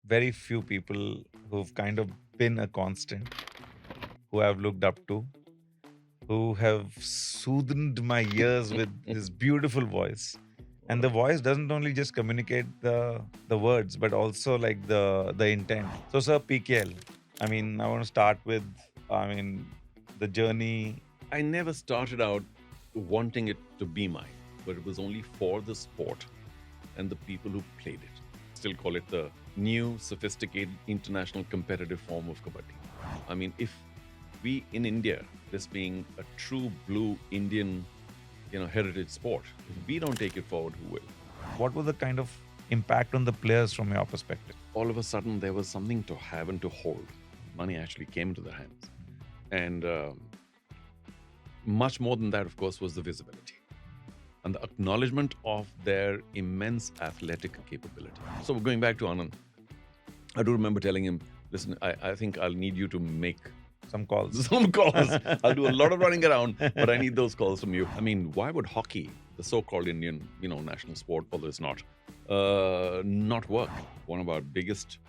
very few people who've kind of been a constant, who I've looked up to, who have soothed my ears with his beautiful voice. And the voice doesn't only just communicate the words, but also like the intent. So, sir, PKL. I mean, I want to start with, I mean, the journey. I never started out wanting it to be mine, but it was only for the sport and the people who played it. Still call it the new, sophisticated, international competitive form of kabaddi. I mean, if we in India, this being a true blue Indian, heritage sport, if we don't take it forward, who will? What was the kind of impact on the players from your perspective? All of a sudden, there was something to have and to hold. Money actually came into their hands, and much more than that, of course, was the visibility and the acknowledgement of their immense athletic capability. So going back to Anand, I do remember telling him, listen, I think I'll need you to make Some calls. some calls. I'll do a lot of running around, but I need those calls from you. I mean, why would hockey, the so-called Indian, national sport, although it's not work? One of our biggest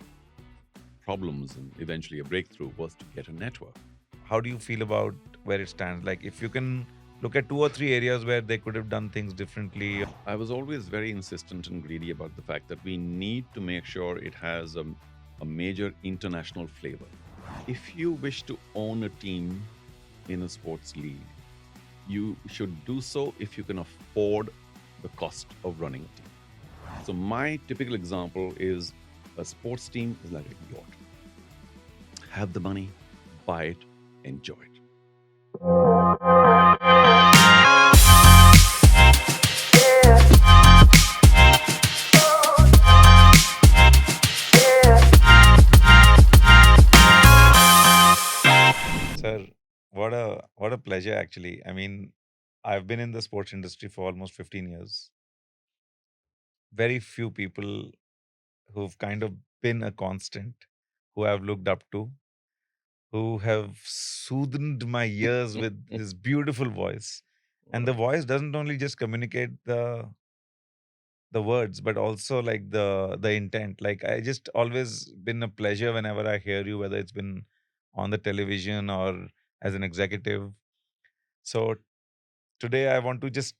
problems and eventually a breakthrough was to get a network. How do you feel about where it stands? Like, if you can look at 2 or 3 areas where they could have done things differently. I was always very insistent and greedy about the fact that we need to make sure it has a major international flavor. If you wish to own a team in a sports league, you should do so if you can afford the cost of running a team. So my typical example is a sports team is like a yacht. Have the money, buy it, enjoy it. Sir, what a pleasure actually. I mean, I've been in the sports industry for almost 15 years. Very few people who've kind of been a constant, who I've looked up to, who have soothed my ears with his beautiful voice. And the voice doesn't only just communicate the words, but also like the intent. Like, I just always been a pleasure whenever I hear you, whether it's been on the television or as an executive. So today I want to just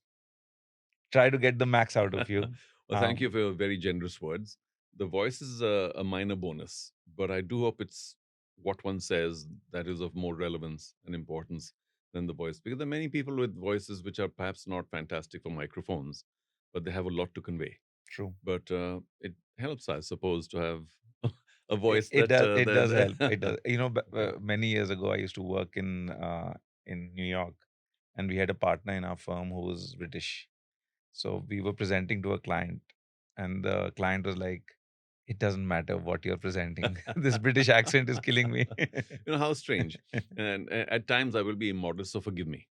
try to get the max out of you. Well, thank you for your very generous words. The voice is a minor bonus, but I do hope it's what one says that is of more relevance and importance than the voice. Because there are many people with voices which are perhaps not fantastic for microphones, but they have a lot to convey. True. But it helps, I suppose, to have a It, voice it does. It does help. It that does. Many years ago, I used to work in New York, and we had a partner in our firm who was British. So we were presenting to a client, and the client was like, "It doesn't matter what you're presenting. This British accent is killing me." how strange. And at times I will be immodest, so forgive me.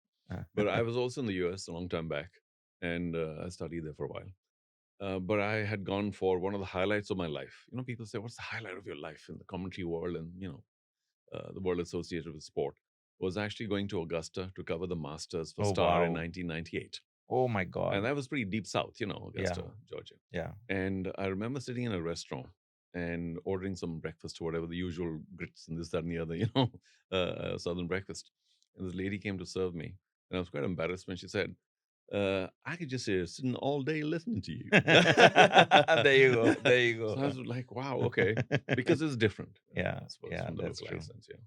But I was also in the US a long time back, and I studied there for a while. But I had gone for one of the highlights of my life. People say, "What's the highlight of your life in the commentary world and the world associated with sport?" Was actually going to Augusta to cover the Masters for Oh Star in wow! 1998, Oh my and God! that was pretty deep south, Yeah, Augusta, Georgia. yeah. And I remember sitting in a restaurant and ordering some breakfast or whatever, the usual grits and this, that, and the other, southern breakfast. And this lady came to serve me, and I was quite embarrassed when she said, I could just sit all day listening to you. There you go. There you So I go. was like, wow, okay. Because it's different, Yeah, I suppose, yeah, from the that's local true. accents, yeah.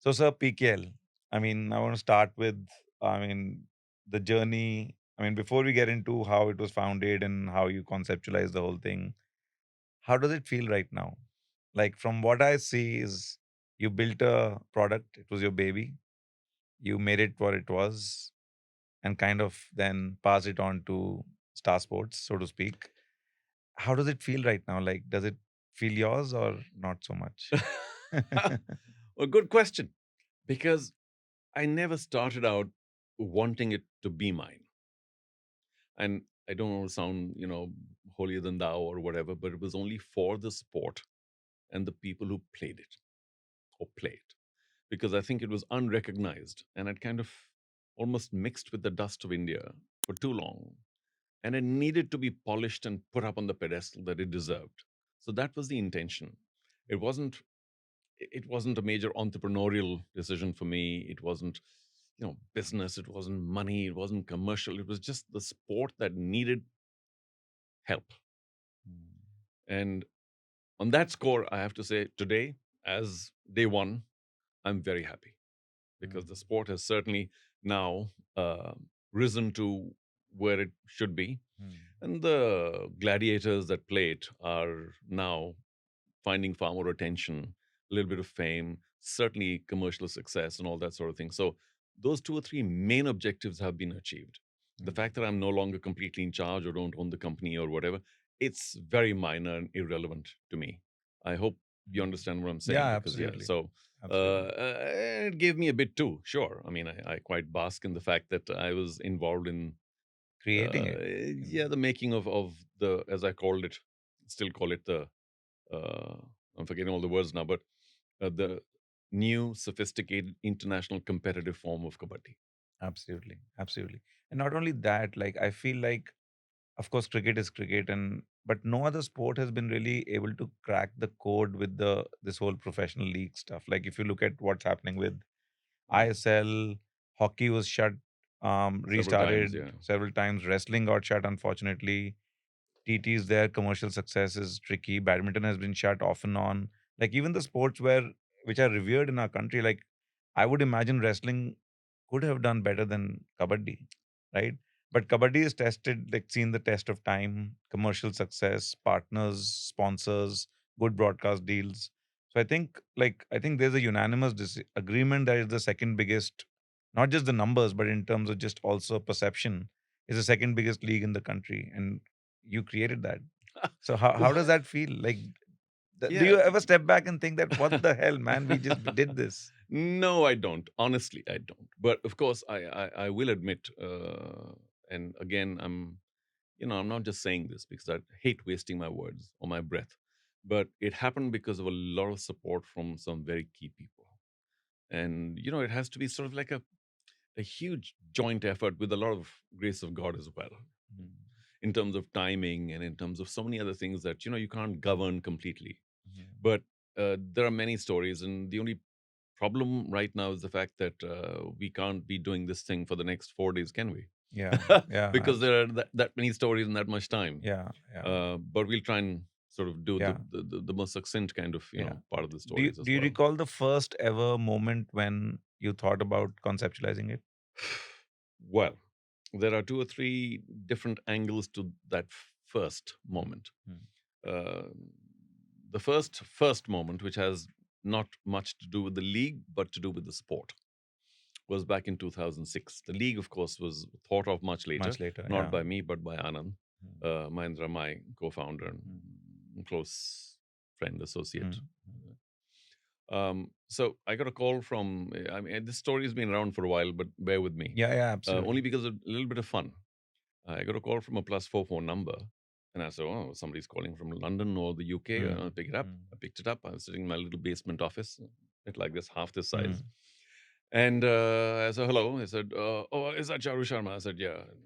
So, sir, PKL. I mean, I want to start with, I mean, the journey. I mean, before we get into how it was founded and how you conceptualize the whole thing, how does it feel right now? Like, from what I see, is you built a product, it was your baby, you made it what it was, and kind of then passed it on to Star Sports, so to speak. How does it feel right now? Like, does it feel yours or not so much? Well, good question. Because I never started out wanting it to be mine. And I don't want to sound, holier than thou or whatever, but it was only for the sport and the people who played it or play it. Because I think it was unrecognized and it kind of almost mixed with the dust of India for too long. And it needed to be polished and put up on the pedestal that it deserved. So that was the intention. It wasn't it wasn't a major entrepreneurial decision for me. It wasn't, business. It wasn't money. It wasn't commercial. It was just the sport that needed help. Mm. And on that score, I have to say today, as day one, I'm very happy because Mm. the sport has certainly now risen to where it should be. Mm. And the gladiators that play it are now finding far more attention, a little bit of fame, certainly commercial success, and all that sort of thing. So, those two or three main objectives have been achieved. The Mm. fact that I'm no longer completely in charge or don't own the company or whatever, it's very minor and irrelevant to me. I hope you Mm. understand what I'm Yeah, saying because, yeah, absolutely. so Absolutely. it gave me a bit too, sure. I mean, I quite bask in the fact that I was involved in, Creating it. yeah, the making of the, as I called it, still call it the, uh, I'm forgetting all the words now, but the new, sophisticated, international competitive form of kabaddi. Absolutely. Absolutely. And not only that, like I feel like, of course, cricket is cricket, and but no other sport has been really able to crack the code with the this whole professional league stuff. Like if you look at what's happening with Mm. ISL, hockey was shut, Several times, restarted yeah. several times. Wrestling got shut, unfortunately. TTs there, commercial success is tricky. Badminton has been shut off and on. Like even the sports which are revered in our country, like I would imagine wrestling could have done better than kabaddi, right? But kabaddi is tested, like seen the test of time, commercial success, partners, sponsors, good broadcast deals. So I think there's a unanimous agreement that is the second biggest, not just the numbers, but in terms of just also perception, is the second biggest league in the country, and you created that. So how Well, does that feel? Like, do yeah. you ever step back and think that what the hell, man, we just did this? No, I don't. Honestly, I don't. But of course, I will admit, and again, I'm not just saying this because I hate wasting my words or my breath, but it happened because of a lot of support from some very key people. And, it has to be sort of like a huge joint effort with a lot of grace of God as well, Mm. in terms of timing and in terms of so many other things that, you can't govern completely. Mhm. But there are many stories, and the only problem right now is the fact that we can't be doing this thing for the next 4 days, can we? Yeah, yeah, Because there are that many stories in that much time. yeah, yeah, But we'll try and sort of do yeah, the most succinct kind of, yeah. part of the Do you, stories do as you well. recall the first ever moment when you thought about conceptualizing it? Well, there are two or three different angles to that first Mm. moment. Mm. Uh, the first moment, which has not much to do with the league, but to do with the sport, was back in 2006. The league, of course, was thought of much later, Much later, not yeah. by me, but by Anand Mm. Mahindra, my co-founder Mm. and close friend, associate. Mm. So I got a call from, I mean, this story has been around for a while, but bear with me. Yeah, yeah, Only absolutely. because of a little bit of fun. I got a call from a +44 number. And I said, oh, somebody's calling from London or the UK. I'll Mm. pick it up. Mm. I picked it up. I was sitting in my little basement office, bit like this, half this size. Mm. And I said, hello. He said, oh, is that Charu Sharma? I said, yeah. And,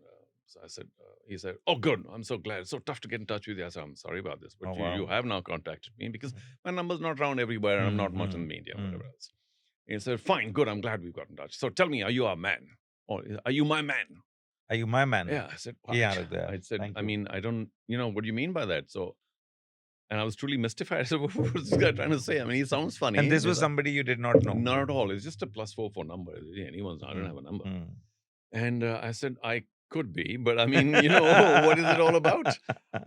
so I said, he said, oh, good. I'm so glad. It's so tough to get in touch with you. I said, I'm sorry about this, Oh, but you wow. have now contacted me because my number's not around everywhere and I'm Mm. not much in Mm. the media or Mm. whatever else. And he said, fine, good. I'm glad we've got in touch. So tell me, are you our man? Or are you my man? Are you my man? Yeah. I said, what? Yeah, there. I said, Thank I you. mean, I don't, what do you mean by that? So, and I was truly mystified. I said, what's this guy trying to say? I mean, he sounds And funny. this was somebody you did not know. Not at all. It's just a +44 number. Anyone's, I don't Mm. have a number. Mm. And I said, I could be, but I mean, what is it all about?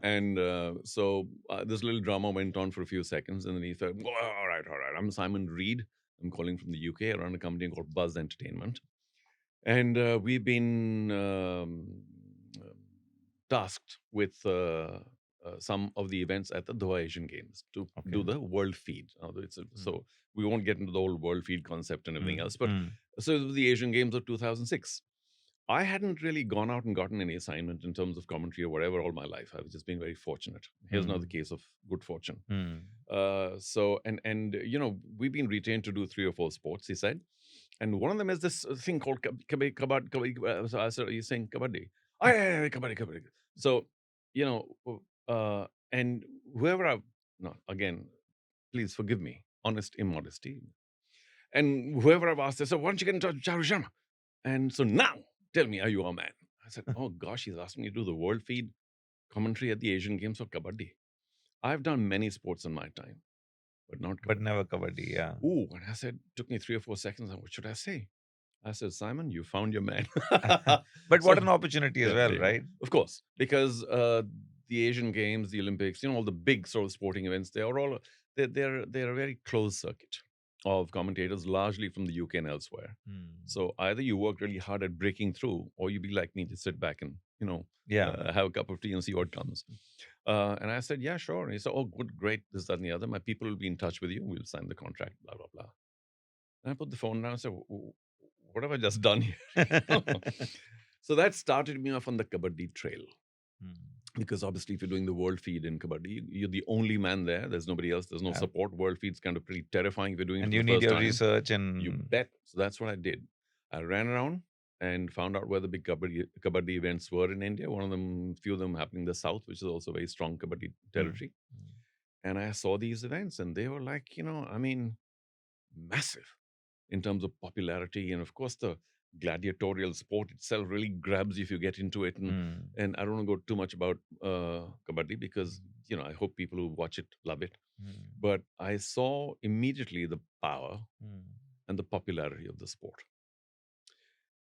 And so this little drama went on for a few seconds. And then he said, well, all right, all right. I'm Simon Reed. I'm calling from the UK. I run a company called Buzz Entertainment. And we've been tasked with some of the events at the Doha Asian Games to Okay. do the world feed. So we won't get into the whole world feed concept and everything Mm. else. But Mm. so it was the Asian Games of 2006. I hadn't really gone out and gotten any assignment in terms of commentary or whatever all my life. I've just been very fortunate. Here's another Mm. case of good fortune. Mm. So and we've been retained to do 3 or 4 sports. He said, and one of them is this thing called kabaddi. So I said, "Are you saying kabaddi?" Oh, yeah, kabaddi, kabaddi. So, you know, and whoever I've no, again, please forgive me, honest immodesty. And whoever I've asked, they said, why don't you get in touch with Charu Sharma? And so now, tell me, are you our man? I said, oh gosh, he's asked me to do the world feed commentary at the Asian Games for Kabaddi. I've done many sports in my time, but not But Kabaddi. never Kabaddi, yeah. Ooh, and I said, took me 3 or 4 seconds. What should I say? I said, Simon, you found your man. But So, what an opportunity as yeah, well, there you go. right? Of course, because the Asian Games, the Olympics, all the big sort of sporting events, they are all they're a very close circuit of commentators, largely from the UK and elsewhere. So either you work really hard at breaking through, or you be like me, just sit back and Yeah. have a cup of tea and see what comes. And I said, yeah, sure. And he said, oh, good, great, this, that, and the other. My people will be in touch with you. We'll sign the contract, blah, blah, blah. And I put the phone down and said, what have I just done here? So that started me off on the Kabaddi trail. Because obviously, if you're doing the world feed in Kabaddi, you're the only man there. There's nobody else. There's no Yeah. support. World feed's kind of pretty terrifying if you're doing it And for you the need first your time. research and You bet. So that's what I did. I ran around and found out where the big Kabaddi events were in India. One of them, few of them happening in the south, which is also a very strong Kabaddi territory. And I saw these events, and they were like, massive in terms of popularity. And of course, the gladiatorial sport itself really grabs you if you get into it. And I don't want to go too much about Kabaddi because, I hope people who watch it love it. But I saw immediately the power and the popularity of the sport.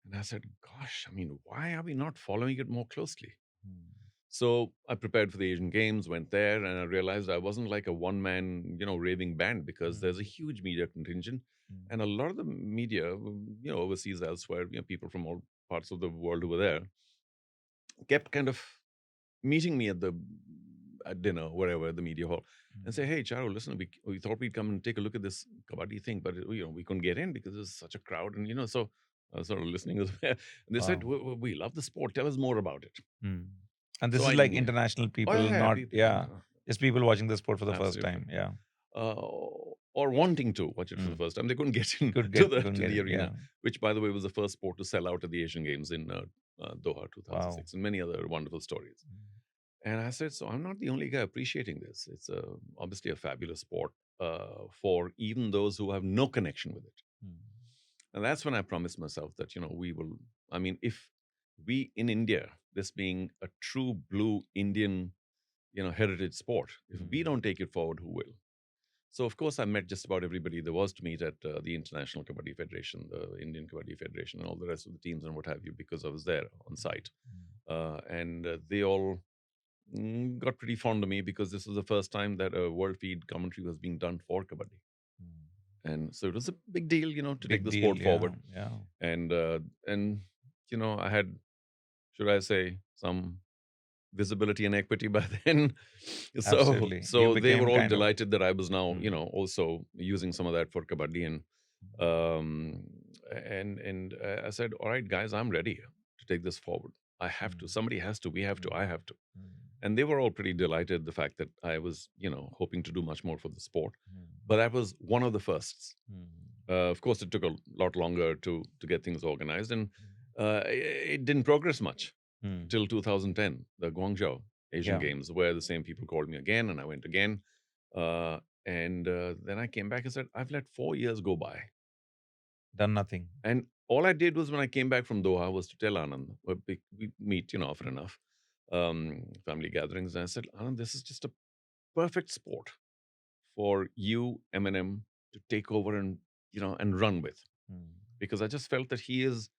And I said, gosh, why are we not following it more closely? So I prepared for the Asian Games, went there, and I realized I wasn't like a one-man, raving band because there's a huge media contingent. And a lot of the media, overseas, elsewhere, people from all parts of the world who were there, kept kind of meeting me at dinner, wherever, the media hall, and say, hey, Charu, listen, we thought we'd come and take a look at this Kabaddi thing, but we couldn't get in because there's such a crowd. And, so I was sort of listening as well. And they said, we love the sport. Tell us more about it. And this So is I like knew. international people, yeah, not, people, yeah, just people watching the sport for the first Absolutely. time. Yeah. Or wanting to watch it for the first time. They couldn't get in Couldn't to get the it, arena, yeah. which, by the way, was the first sport to sell out at the Asian Games in Doha 2006, and many other wonderful stories. And I said, so I'm not the only guy appreciating this. It's obviously a fabulous sport for even those who have no connection with it. And that's when I promised myself that, we will, if we in India, this being a true blue Indian, heritage sport, if we don't take it forward, who will? So, of course, I met just about everybody there was to meet at the International Kabaddi Federation, the Indian Kabaddi Federation, and all the rest of the teams and what have you, because I was there on site. And they all got pretty fond of me because this was the first time that a world feed commentary was being done for Kabaddi. And so it was a big deal, to take the sport forward. Yeah. And I had, should I say, some visibility and equity by then. Absolutely. So You they were became all kind of- delighted that I was now, also using some of that for Kabaddi. And I said, all right, guys, I'm ready to take this forward. I have to. Somebody has to. We have to. I have to. And they were all pretty delighted the fact that I was, hoping to do much more for the sport. But that was one of the firsts. Of course, it took a lot longer to get things organized, and it didn't progress much till 2010, the Guangzhou Asian Games, where the same people called me again, and I went again. And then I came back and said, I've let 4 years go by. Done nothing. And all I did was when I came back from Doha was to tell Anand, we meet, often enough, family gatherings. And I said, Anand, this is just a perfect sport for you, Eminem, to take over and, and run with. Because I just felt that he is,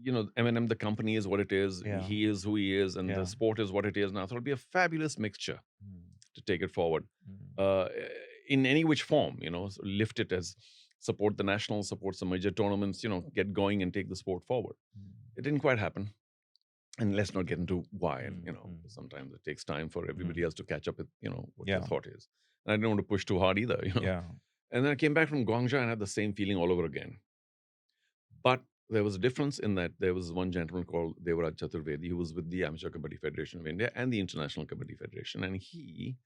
Eminem, the company is what it is. Yeah. He is who he is, and the sport is what it is. And I thought it'd be a fabulous mixture to take it forward in any which form, so lift it as support the national, support some major tournaments, get going and take the sport forward. It didn't quite happen. And let's not get into why. And, sometimes it takes time for everybody else to catch up with, what their thought is. And I didn't want to push too hard either, Yeah. And then I came back from Guangzhou and had the same feeling all over again. But there was a difference in that there was one gentleman called Devaraj Chaturvedi who was with the Amateur Kabaddi Federation of India and the International Kabaddi Federation. And he,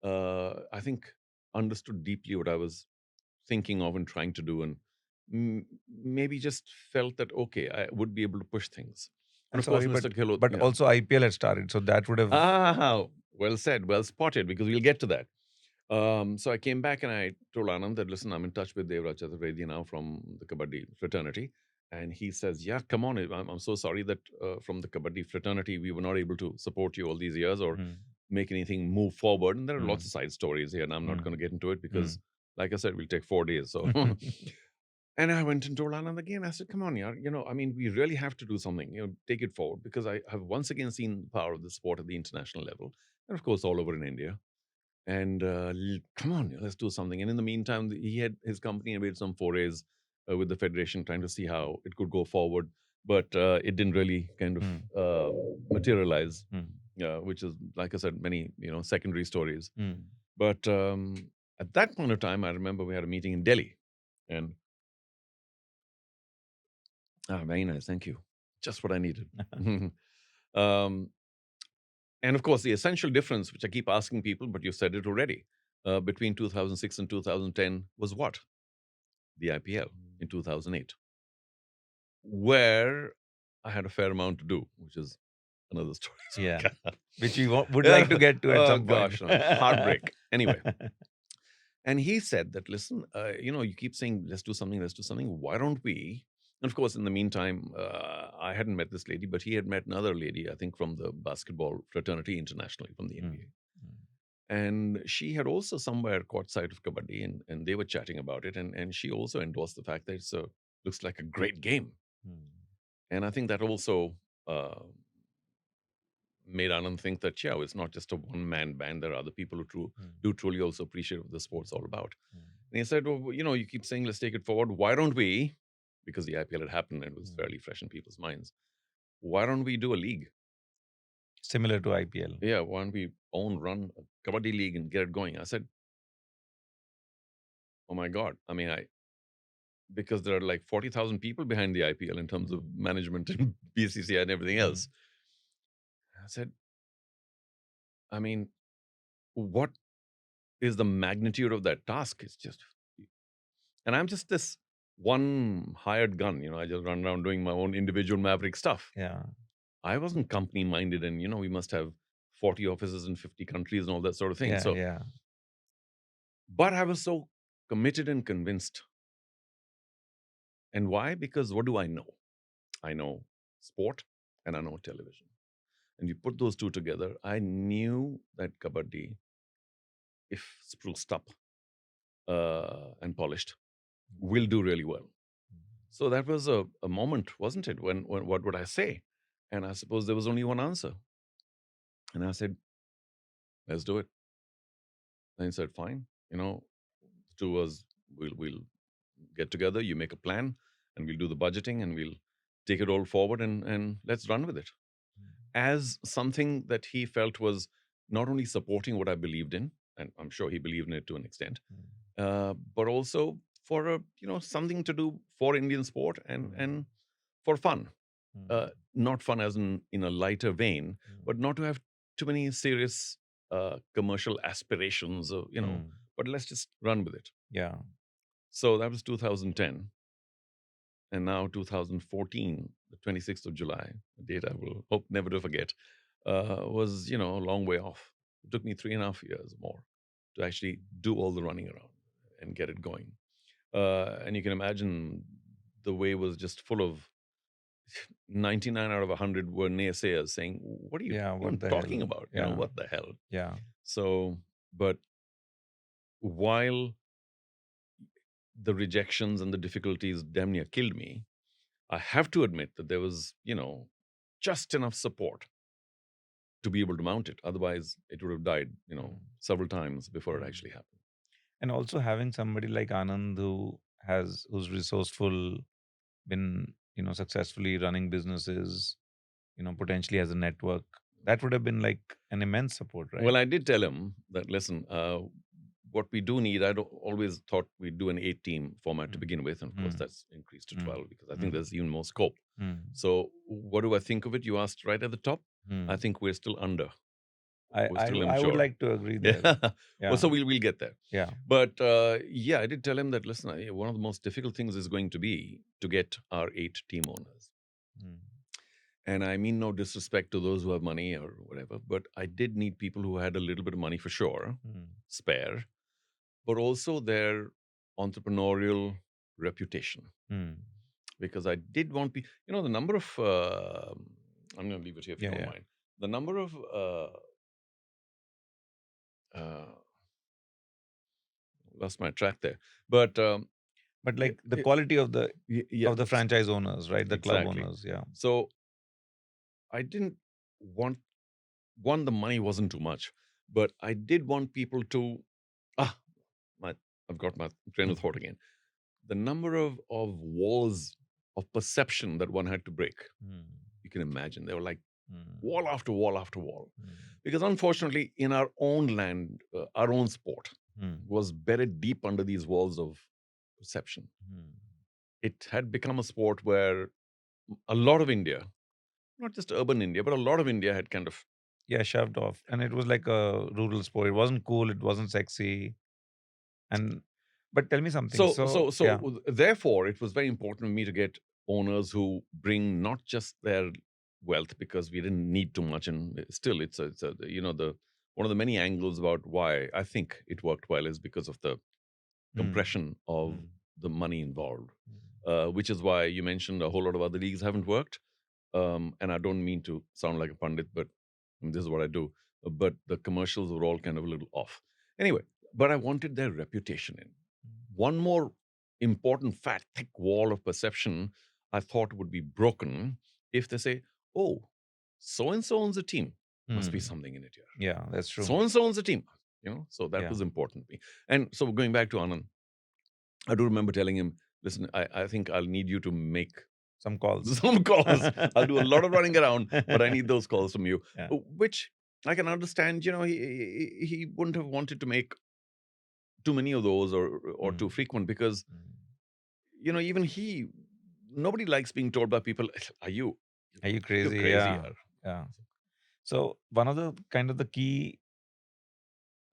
I think, understood deeply what I was thinking of and trying to do, and maybe just felt that, okay, I would be able to push things. And of course, Mr. Ghelot. But also IPL had started, so that would have... Ah, well said, well spotted, because we'll get to that. So I came back and I told Anand that, listen, I'm in touch with Devraj Chaturvedi now from the Kabaddi fraternity. And he says, yeah, come on. I'm so sorry that from the Kabaddi fraternity, we were not able to support you all these years or Mm. make anything move forward. And there are Mm. lots of side stories here, and I'm not Mm. going to get into it because, Mm. like I said, we'll take 4 days. So, and I went and told Anand again. I said, come on, yaar, I mean, we really have to do something, take it forward because I have once again seen the power of the sport at the international level. And of course, all over in India. And come on, let's do something. And in the meantime, he had his company made some forays with the federation, trying to see how it could go forward, but it didn't really kind of Mm. materialize. Mm. Which is, like I said, many secondary stories. Mm. But at that point of time, I remember we had a meeting in Delhi, and very nice, thank you, just what I needed. um, And of course, the essential difference, which I keep asking people, but you said it already, between 2006 and 2010 was what? The IPL in 2008, where I had a fair amount to do, which is another story. Yeah. Which we would like to Yeah. get to at Oh some point. gosh, no. Heartbreak. Anyway, and he said that, listen, you keep saying, let's do something, let's do something. Why don't we? And of course, in the meantime, I hadn't met this lady, but he had met another lady, I think, from the basketball fraternity internationally from the Mm. NBA. And she had also somewhere caught sight of kabaddi, and they were chatting about it, and she also endorsed the fact that it's looks like a great game. Mm. And I think that also uh, made Anand think that, yeah, it's not just a one-man band. There are other people who Mm. do truly also appreciate what the sport's all about. Mm. And he said, well, you keep saying, let's take it forward. Why don't we, because the IPL had happened and it was fairly fresh in people's minds, why don't we do a league? Similar to IPL. Yeah, why don't we run a kabaddi league and get it going? I said, oh my God. I mean, because there are like 40,000 people behind the IPL in terms of management and BCCI and everything else. I said, I mean, what is the magnitude of that task? It's just, and I'm just this one hired gun, I just run around doing my own individual maverick stuff. Yeah. I wasn't company minded, and we must have 40 offices in 50 countries and all that sort of thing. Yeah. So, Yeah. but I was so committed and convinced. And why? Because what do I know? I know sport and I know television. And you put those two together, I knew that kabaddi, if spruced up and polished, will do really well. So that was a moment, wasn't it? When what would I say? And I suppose there was only one answer. And I said, let's do it. And he said, fine. Two of us, we'll get together, you make a plan, and we'll do the budgeting, and we'll take it all forward, and let's run with it. As something that he felt was not only supporting what I believed in, and I'm sure he believed in it to an extent, but also for something to do for Indian sport and for fun. Not fun as in a lighter vein, but not to have too many serious commercial aspirations, but let's just run with it. Yeah. So that was 2010. And now 2014, the 26th of July, a date I will hope never to forget, was, a long way off. It took me 3.5 years more to actually do all the running around and get it going. And you can imagine the way was just full of 99 out of 100 were naysayers saying, what are you Yeah. What the talking hell? about? Yeah. What the hell? Yeah. So, but while the rejections and the difficulties damn near killed me, I have to admit that there was, just enough support to be able to mount it. Otherwise, it would have died, several times before it actually happened. And also having somebody like Anand who's resourceful, been, successfully running businesses, potentially has a network, that would have been like an immense support, right? Well, I did tell him that, listen, what we do need, always thought we'd do an 8-team format to begin with. And of course, that's increased to 12 because I think there's even more scope. So, what do I think of it? You asked right at the top. I think we're still under. We're still I would immature. like to agree there. Yeah. Yeah. Well, so we'll get there. Yeah. But yeah, I did tell him that, listen, one of the most difficult things is going to be to get our 8 team owners. And I mean no disrespect to those who have money or whatever, but I did need people who had a little bit of money for sure, spare, but also their entrepreneurial reputation. Because I did want people, the number of, I'm going to leave it here if you Yeah, don't yeah. mind. The number of, uh, lost my track there, but But yeah, like the quality of the yeah, franchise owners, right? The club exactly. owners, yeah. So I didn't want one, the money wasn't too much, but I did want people to, ah, my, I've got my train of thought again. The number of walls of perception that one had to break, you can imagine. They were like wall after wall after wall. Because unfortunately, in our own land, our own sport was buried deep under these walls of perception. It had become a sport where a lot of India, not just urban India, but a lot of India had kind of, Yeah, shoved off. And it was like a rural sport. It wasn't cool, it wasn't sexy. And but tell me something. So yeah. therefore, it was very important for me to get owners who bring not just their wealth, because we didn't need too much, and still, it's a the one of the many angles about why I think it worked well is because of the compression of the money involved, which is why you mentioned a whole lot of other leagues haven't worked. And I don't mean to sound like a pundit, but this is what I do. But the commercials were all kind of a little off. Anyway, but I wanted their reputation in. One more important, fat, thick wall of perception I thought would be broken if they say, oh, so and so owns a team. Must be something in it here. Yeah, that's true. So and so owns a team. So that Yeah. was important to me. And so going back to Anand, I do remember telling him, listen, I think I'll need you to make Some calls. some calls. I'll do a lot of running around, but I need those calls from you, Yeah. which I can understand. He wouldn't have wanted to make too many of those or too frequent, because even he, nobody likes being told by people, are you Are you crazy? you're crazy, Yeah. yaar." Yeah. So one of the kind of the key,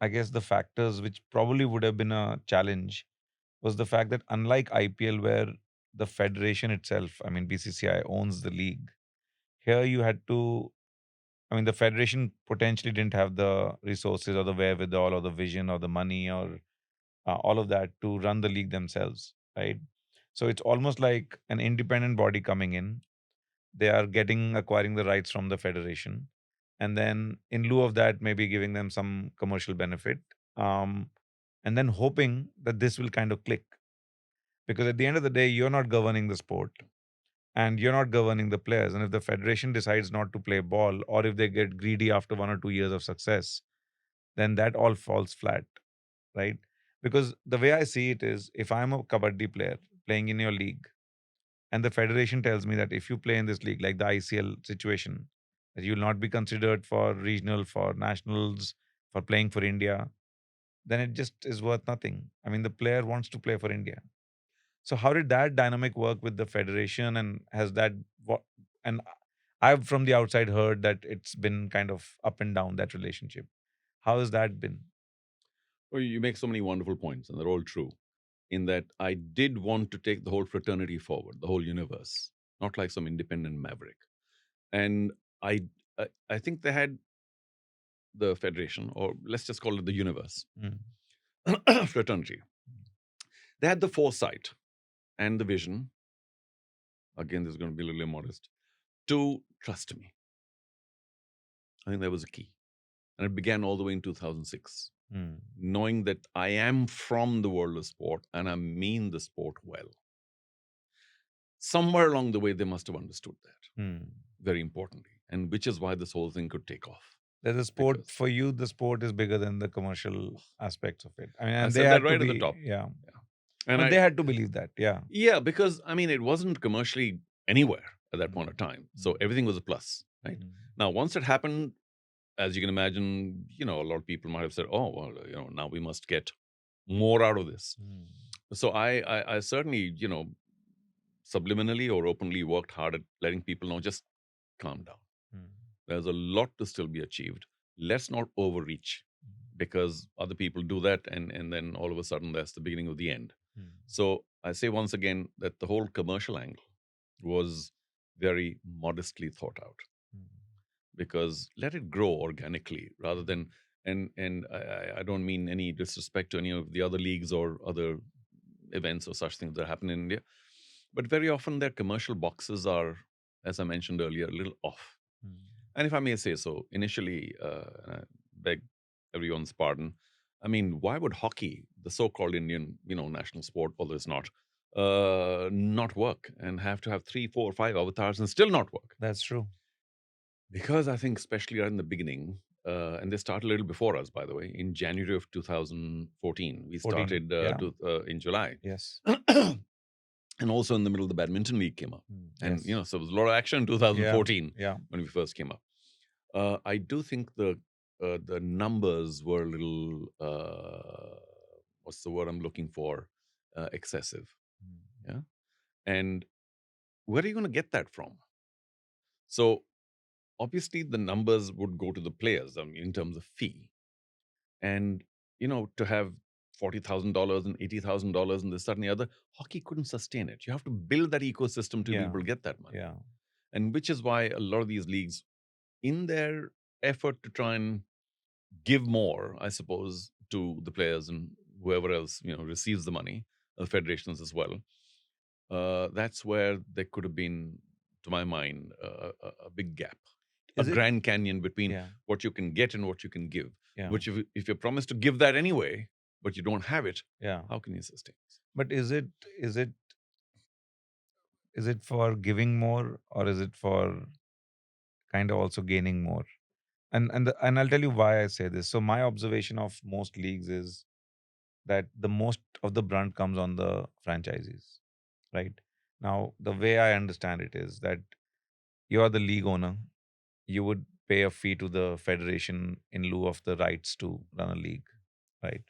I guess, the factors which probably would have been a challenge was the fact that unlike IPL, where the federation itself, I mean BCCI, owns the league, here you had to, I mean, the federation potentially didn't have the resources or the wherewithal or the vision or the money or all of that to run the league themselves, right? So it's almost like an independent body coming in. They are acquiring the rights from the federation, and then in lieu of that, maybe giving them some commercial benefit, um, and then hoping that this will kind of click. Because at the end of the day, you're not governing the sport and you're not governing the players. And if the federation decides not to play ball, or if they get greedy after 1 or 2 years of success, then that all falls flat, right? Because the way I see it is, if I'm a kabaddi player playing in your league, and the federation tells me that if you play in this league, like the ICL situation, that you'll not be considered for regional, for nationals, for playing for India, then it just is worth nothing. I mean, the player wants to play for India. So how did that dynamic work with the federation, and has that and I've from the outside heard that it's been kind of up and down, that relationship. How has that been? Well, you make so many wonderful points, and they're all true. In that, I did want to take the whole fraternity forward, the whole universe, not like some independent maverick. And I, I think they had the federation, or let's just call it the universe, fraternity. They had the foresight and the vision. Again, this is going to be a little immodest, to trust me. I think that was a key. And it began all the way in 2006. Knowing that I am from the world of sport and I mean the sport well. Somewhere along the way, they must have understood that, very importantly, and which is why this whole thing could take off. There's a sport for you. The sport is bigger than the commercial aspects of it. I mean, I and they said that had to right at the be, top. yeah. And No, they had to believe that, yeah. Yeah, because I mean, it wasn't commercially anywhere at that point of time. So everything was a plus, right? Now, once it happened, as you can imagine, a lot of people might have said, oh, well, now we must get more out of this. So I certainly, subliminally or openly worked hard at letting people know, just calm down. There's a lot to still be achieved. Let's not overreach, because other people do that, and then all of a sudden that's the beginning of the end. So I say once again that the whole commercial angle was very modestly thought out, because let it grow organically rather than And I don't mean any disrespect to any of the other leagues or other events or such things that happen in India, but very often their commercial boxes are, as I mentioned earlier, a little off. Mm. And if I may say so, initially, and I beg everyone's pardon, I mean, why would hockey, the so-called Indian, national sport, although it's not work and have to have 3, 4, 5 avatars and still not work? That's true. Because I think, especially right in the beginning, and they started a little before us, by the way, in January of 2014. We 14. started Yeah. in July. Yes. And also in the middle, the badminton league came up. And, Yes. so there was a lot of action in Yeah. 2014 Yeah. when we first came up. I do think the numbers were a little, what's the word I'm looking for? Excessive. Yeah. And where are you going to get that from? So obviously the numbers would go to the players, I mean, in terms of fee. And, to have $40,000 and $80,000 and this, that, and the other, hockey couldn't sustain it. You have to build that ecosystem to be Yeah. able to get that money. Yeah. And which is why a lot of these leagues, in their effort to try and give more, I suppose, to the players and whoever else, receives the money, the federations as well, that's where there could have been, to my mind, a big gap, Is a it? Grand Canyon between Yeah. what you can get and what you can give. Yeah. Which, if you're promised to give that anyway, but you don't have it, Yeah. how can you sustain this? But is it for giving more, or is it for kind of also gaining more? And I'll tell you why I say this. So my observation of most leagues is that the most of the brunt comes on the franchisees, right? Now, the way I understand it is that you are the league owner. You would pay a fee to the federation in lieu of the rights to run a league, right?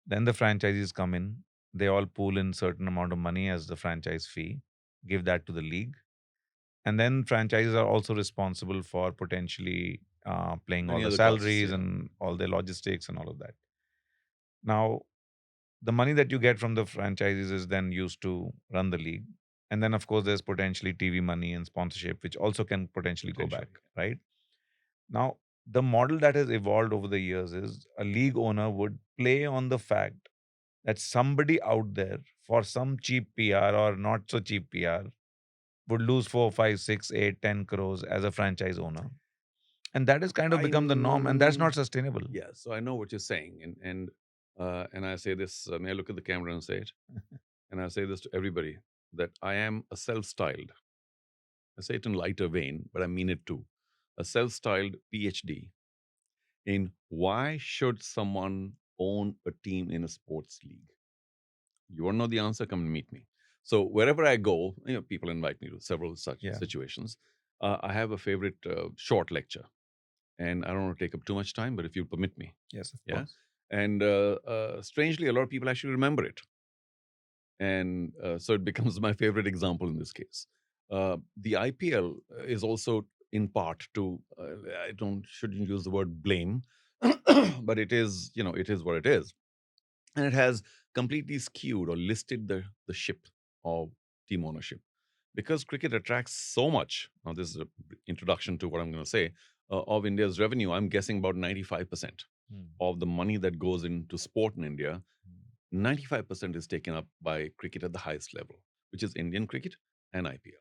Then the franchisees come in. They all pool in certain amount of money as the franchise fee, give that to the league, and then franchises are also responsible for potentially paying all Many the other costs, salaries yeah. and all the logistics and all of that. Now, the money that you get from the franchises is then used to run the league. And then, of course, there's potentially TV money and sponsorship, which also can potentially go back, Potentially. right? Now, the model that has evolved over the years is a league owner would play on the fact that somebody out there, for some cheap PR or not so cheap PR, would lose 4, 5, 6, 8, 10 crores as a franchise owner. And that has kind of become the norm, and that's not sustainable. Yeah, so I know what you're saying, and I say this. May I look at the camera and say it? And I say this to everybody, that I am a self-styled. I say it in lighter vein, but I mean it too. A self-styled PhD in why should someone own a team in a sports league? You want to know the answer? Come and meet me. So wherever I go, people invite me to several such Yeah. situations. I have a favorite short lecture, and I don't want to take up too much time, but if you permit me, Yes, of yeah. course. And strangely, a lot of people actually remember it, and so it becomes my favorite example in this case. The IPL is also in part to I shouldn't use the word blame, but it is it is what it is, and it has completely skewed or listed the ship of team ownership, because cricket attracts so much. Now, this is an introduction to what I'm going to say, of India's revenue. I'm guessing about 95% Hmm. of the money that goes into sport in India. 95% is taken up by cricket at the highest level, which is Indian cricket and IPL.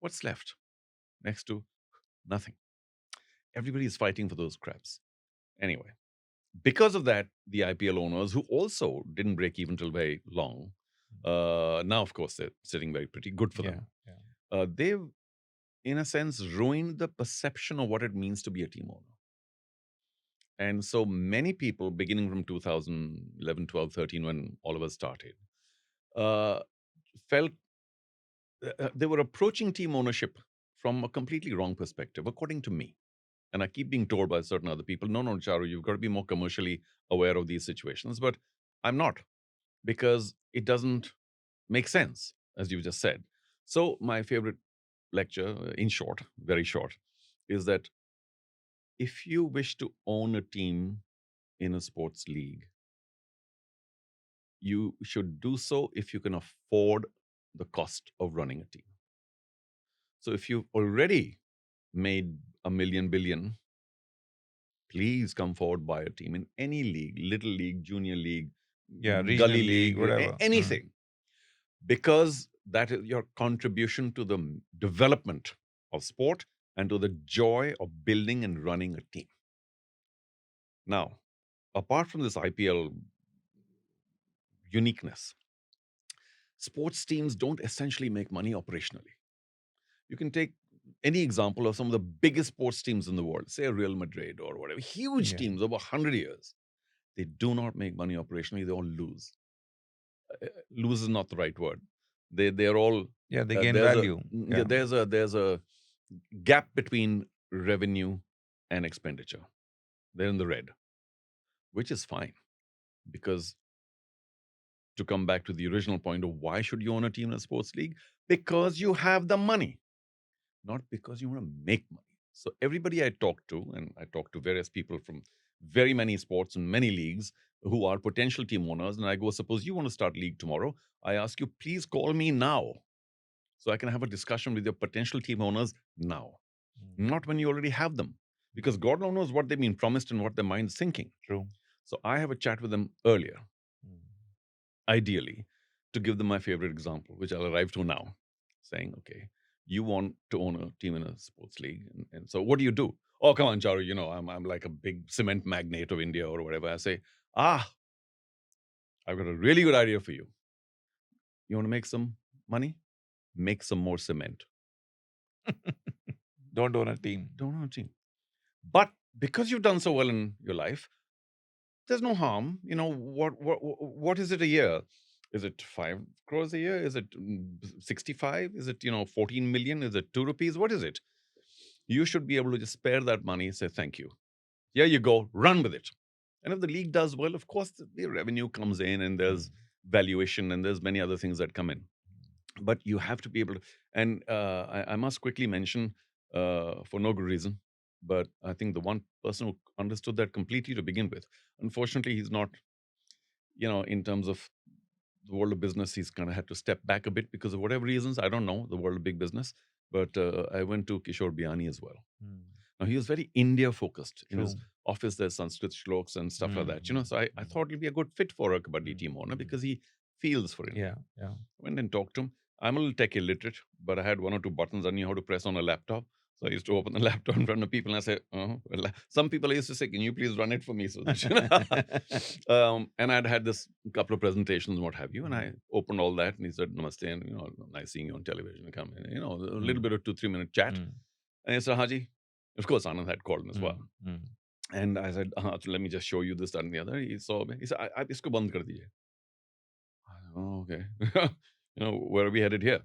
What's left? Next to nothing. Everybody is fighting for those crabs. Anyway, because of that, the IPL owners, who also didn't break even till very long, now, of course, they're sitting very pretty good for Yeah. them. Yeah. They've, in a sense, ruined the perception of what it means to be a team owner. And so many people, beginning from 2011, 12, 13, when all of us started, uh, felt they were approaching team ownership from a completely wrong perspective, according to me. And I keep being told by certain other people, no, Charu, you've got to be more commercially aware of these situations. But I'm not, because it doesn't make sense, as you just said. So my favorite lecture, in short, very short, is that if you wish to own a team in a sports league, you should do so if you can afford the cost of running a team. So if you've already made a million billion, please come forward, buy a team in any league, little league, junior league, Yeah, regional gully league, league, whatever. anything, because that is your contribution to the development of sport and to the joy of building and running a team. Now, apart from this IPL uniqueness, sports teams don't essentially make money operationally. You can take any example of some of the biggest sports teams in the world, say Real Madrid or whatever, huge Yeah. teams over 100 years. They do not make money operationally, they all lose. Lose is not the right word. They're all Yeah, they gain there's value. Yeah. there's a gap between revenue and expenditure. They're in the red, which is fine, because to come back to the original point of why should you own a team in a sports league? Because you have the money, not because you want to make money. So everybody I talk to, and I talk to various people from very many sports and many leagues who are potential team owners, and I go, suppose you want to start league tomorrow, I ask you, please call me now so I can have a discussion with your potential team owners now, not when you already have them, because God knows what they've been promised and what their mind's thinking. True. So I have a chat with them earlier, ideally, to give them my favorite example, which I'll arrive to now, saying, okay, you want to own a team in a sports league. And so what do you do? Oh, come on, Charu, I'm like a big cement magnate of India or whatever. I say, I've got a really good idea for you. You want to make some money? Make some more cement. Don't own a team. Don't own a team. But because you've done so well in your life, there's no harm. What is it a year? Is it 5 crores a year? Is it 65? Is it 14 million? Is it 2 rupees? What is it? You should be able to just spare that money, say thank you. Here you go, run with it. And if the league does well, of course the revenue comes in, and there's valuation, and there's many other things that come in. But you have to be able to. And I must quickly mention, for no good reason, but I think the one person who understood that completely to begin with, unfortunately, he's not, in terms of the world of business, he's kind of had to step back a bit because of whatever reasons. I don't know, the world of big business. But I went to Kishore Biani as well. Now, he was very India focused. In his office, there's Sanskrit shloks and stuff like that. So I thought it'd be a good fit for a Kabaddi team owner because he feels for India. Yeah. I went and talked to him. I'm a little tech illiterate, but I had 1 or 2 buttons I knew how to press on a laptop. So I used to open the laptop in front of people and I say, some people I used to say, can you please run it for me? So and I'd had this couple of presentations and what have you. And I opened all that and he said, namaste, and nice seeing you on television. Come in, a little bit of 2-3 minute chat. And he said, Haji, of course, Anand had called him as well. And I said, so let me just show you this, that, and the other. He saw me. He said, "Aap isko band kar dijiye." I said, oh, okay. Where are we headed here?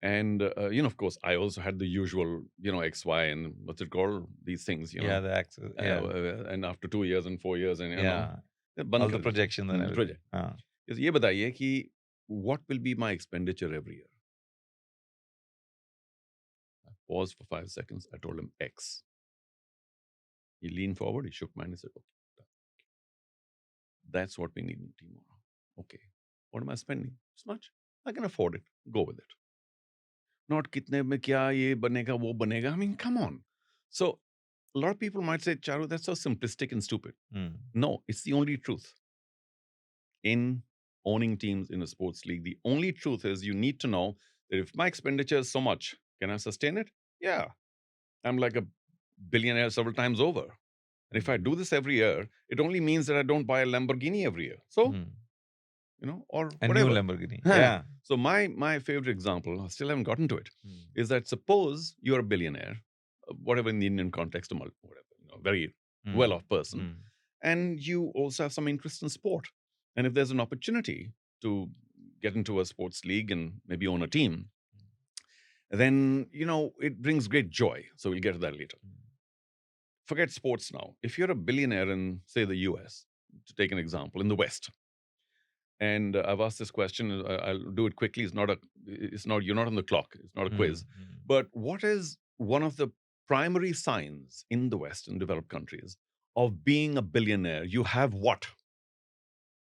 And, of course, I also had the usual, XY and what's it called? These things, Yeah, the access. Yeah. And after 2 years and 4 years, and, Yeah. band All kar the dijiye. projections and everything. Project. Yes, ye bataiye ki what will be my expenditure every year? I paused for 5 seconds. I told him X. He leaned forward. He shook my hand. He said, okay, that's what we need in team owner. Okay. What am I spending? This much? I can afford it. Go with it. Not kitne mein kya ye banega, wo banega. I mean, come on. So a lot of people might say, Charu, that's so simplistic and stupid. No, it's the only truth. In owning teams in a sports league, the only truth is you need to know that if my expenditure is so much, can I sustain it? Yeah. I'm like a billionaire several times over. And if I do this every year, it only means that I don't buy a Lamborghini every year. So, or A whatever. new Lamborghini. Yeah. So my favorite example, I still haven't gotten to it, is that suppose you're a billionaire, whatever in the Indian context, or whatever, very well-off person, and you also have some interest in sport. And if there's an opportunity to get into a sports league and maybe own a team, then, it brings great joy. So we'll get to that later. Forget sports now. If you're a billionaire in, say, the US, to take an example, in the West, and I've asked this question, I'll do it quickly. You're not on the clock. It's not a quiz. But what is one of the primary signs in the West and developed countries of being a billionaire? You have what?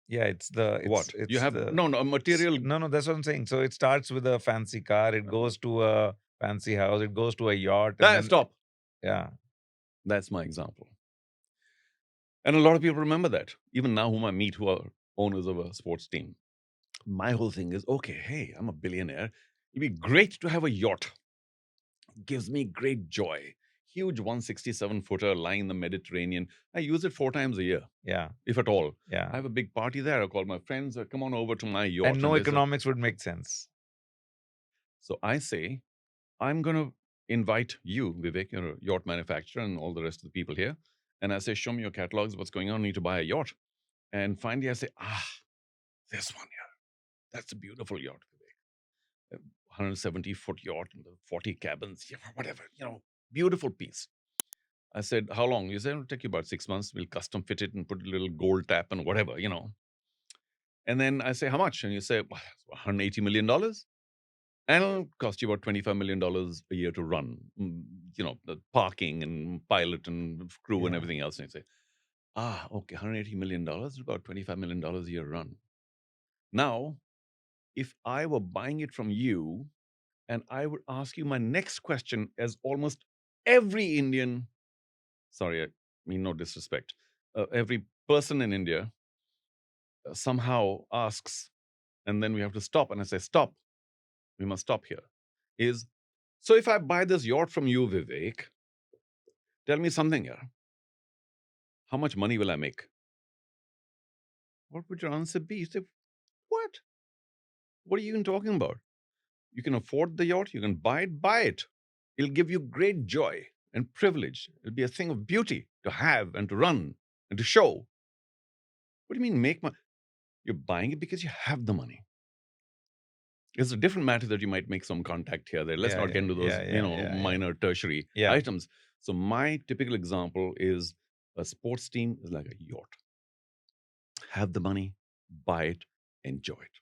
Yeah, it's What? it's You have, a material. No, that's what I'm saying. So it starts with a fancy car, it goes to a fancy house, it goes to a yacht. And then, Stop. yeah. That's my example. And a lot of people remember that. Even now, whom I meet who are owners of a sports team, my whole thing is okay, hey, I'm a billionaire. It'd be great to have a yacht. Gives me great joy. Huge 167-footer lying in the Mediterranean. I use it 4 times a year, Yeah, if at all. yeah. I have a big party there. I call my friends, come on over to my And yacht. no And there's a. economics would make sense. So I say, I'm going to invite you, Vivek, you're a yacht manufacturer, and all the rest of the people here. And I say, show me your catalogs, what's going on. I need to buy a yacht. And finally, I say, this one here. That's a beautiful yacht, Vivek. 170-foot yacht, 40 cabins, whatever, beautiful piece. I said, how long? You said, it'll take you about 6 months. We'll custom fit it and put a little gold tap and whatever. And then I say, how much? And you say, well, $180 million. And it'll cost you about $25 million a year to run, the parking and pilot and crew and Yeah. everything else. And you say, okay, $180 million is about $25 million a year run. Now, if I were buying it from you, and I would ask you my next question, as almost every Indian, sorry, I mean no disrespect, every person in India somehow asks, and then we have to stop. And I say, stop, we must stop here. Is, so if I buy this yacht from you, Vivek, tell me something here. How much money will I make? What would your answer be? You say, what? What are you even talking about? You can afford the yacht, you can buy it, buy it. It'll give you great joy and privilege. It'll be a thing of beauty to have and to run and to show. What do you mean make money? You're buying it because you have the money. It's a different matter that you might make some contact here, there. Let's Yeah, not get yeah, into those, yeah, yeah, yeah, yeah. minor tertiary Yeah. items. So my typical example is a sports team is like a yacht. Have the money, buy it, enjoy it.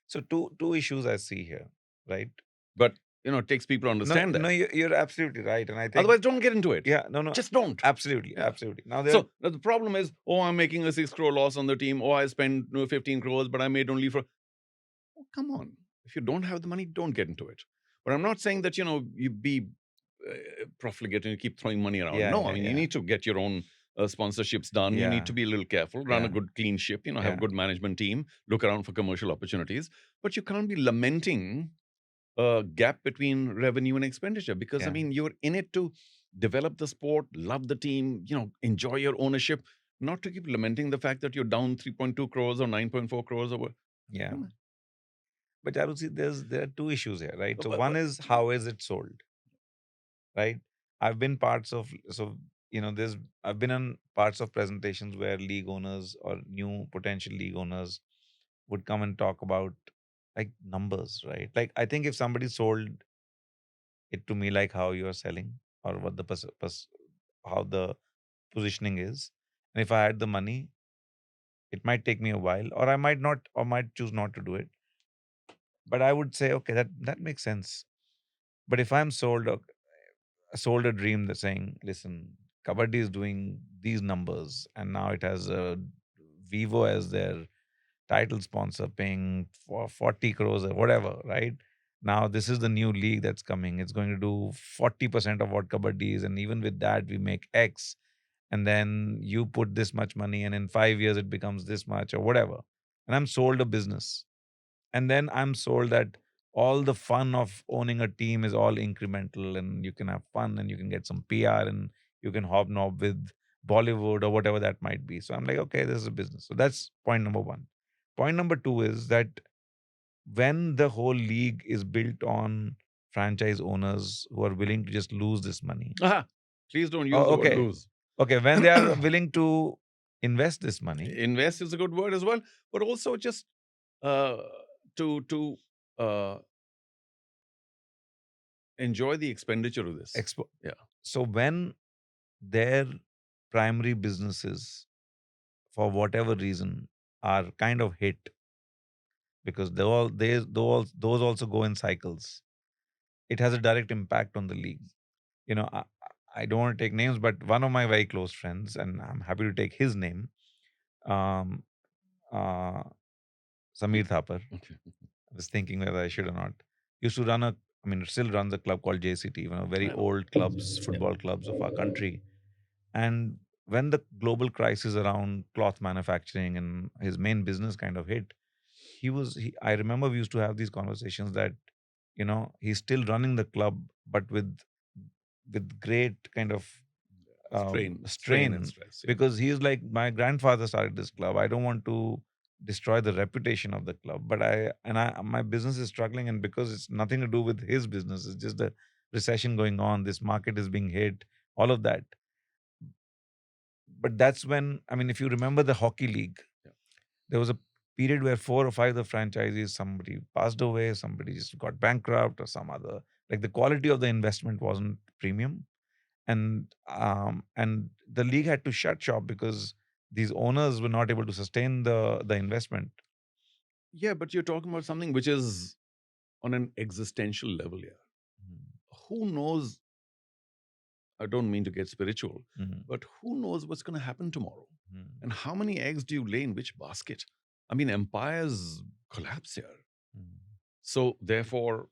So two issues I see here, right? But it takes people to No, understand that. no, you're absolutely right, and I think Otherwise, don't get into it. yeah, no, no, Just don't. absolutely, Yeah. absolutely. Now there, So the problem is, I'm making a 6 crore loss on the team. I spent 15 crores, but I made only for. Oh, come on. If you don't have the money, don't get into it. But I'm not saying that, you be profligate and you keep throwing money around. yeah, No, yeah, I mean, you yeah, need to get your own sponsorships done. You need yeah, to be a little careful, run a yeah, good, clean ship, have yeah, a good management team, look around for commercial opportunities. But you can't be lamenting a gap between revenue and expenditure because, I yeah. mean, you're in it to develop the sport, love the team, enjoy your ownership, not to keep lamenting the fact that you're down 3.2 crores or 9.4 crores or what. Yeah. Come on. But Charu, see, there are two issues here, right? So But- one but- is how is it sold, right? I've been parts of there's I've been on parts of presentations where league owners or new potential league owners would come and talk about like numbers, right? Like I think if somebody sold it to me like how you're selling or what the how the positioning is, and if I had the money, it might take me a while, or I might not, or might choose not to do it. But I would say, okay, that makes sense. But if I'm sold a dream that's saying, listen, Kabaddi is doing these numbers, and now it has Vivo as their title sponsor, paying for 40 crores or whatever, right? Now this is the new league that's coming. It's going to do 40% of what Kabaddi is, and even with that, we make X. And then you put this much money, and in 5 years it becomes this much or whatever. And I'm sold a business. And then I'm sold that all the fun of owning a team is all incremental, and you can have fun and you can get some PR and you can hobnob with Bollywood or whatever that might be. So I'm like, okay, this is a business. So that's point number one. Point number two is that when the whole league is built on franchise owners who are willing to just lose this money. Please don't use Oh, the word okay. lose. Okay. When they are willing to invest this money. Invest is a good word as well, but also just uh, to enjoy the expenditure of this. Yeah. So when their primary businesses, for whatever reason, are kind of hit because those also go in cycles. It has a direct impact on the league. I don't want to take names, but one of my very close friends, and I'm happy to take his name, um, uh, Samir Thapar. Okay. I was thinking whether I should or not. Used to run still runs a club called JCT, one of very I know. old clubs, football clubs of our country. And when the global crisis around cloth manufacturing and his main business kind of hit, I remember we used to have these conversations that, he's still running the club, but with great kind of Strain and strain, stress. Yeah. because he's like, my grandfather started this club. I don't want to destroy the reputation of the club, but my business is struggling, and because it's nothing to do with his business, it's just the recession going on. This market is being hit, all of that. But that's when, I mean, if you remember the hockey league, Yeah. there was a period where four or five of the franchises, somebody passed away, somebody just got bankrupt, or some other. Like, the quality of the investment wasn't premium, and the league had to shut shop because these owners were not able to sustain the investment. Yeah, but you're talking about something which is on an existential level here. Who knows? I don't mean to get spiritual, Mhm. but who knows what's going to happen tomorrow? Mhm. And how many eggs do you lay in which basket? I mean, empires collapse here. Mhm. So, therefore,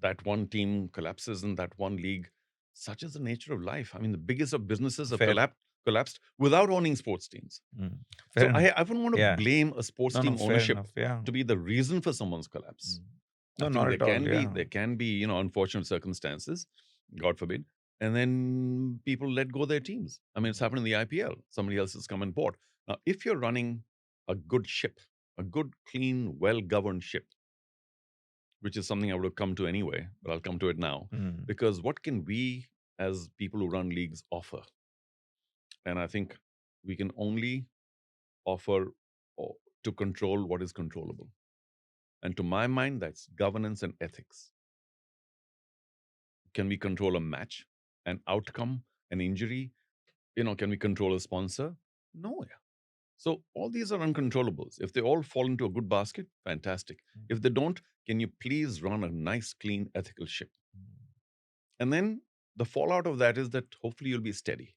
that one team collapses in that one league. Such is the nature of life. I mean, the biggest of businesses have Fair. collapsed without owning sports teams. Mhm. So, Fair enough. I wouldn't want to Yeah. blame a sports No, no, team fair ownership enough. Yeah. to be the reason for someone's collapse. Mm. I No, think not at all. Yeah. there can be, unfortunate circumstances, God forbid, and then people let go their teams. I mean, it's happened in the IPL. Somebody else has come and bought. Now, if you're running a good ship, a good, clean, well-governed ship, which is something I would have come to anyway, but I'll come to it now, Mm. because what can we, as people who run leagues, offer? And I think we can only offer to control what is controllable. And to my mind, that's governance and ethics. Can we control a match, an outcome, an injury? Can we control a sponsor? No. Yeah. So all these are uncontrollables. If they all fall into a good basket, fantastic. If they don't, can you please run a nice, clean, ethical ship? And then the fallout of that is that hopefully you'll be steady,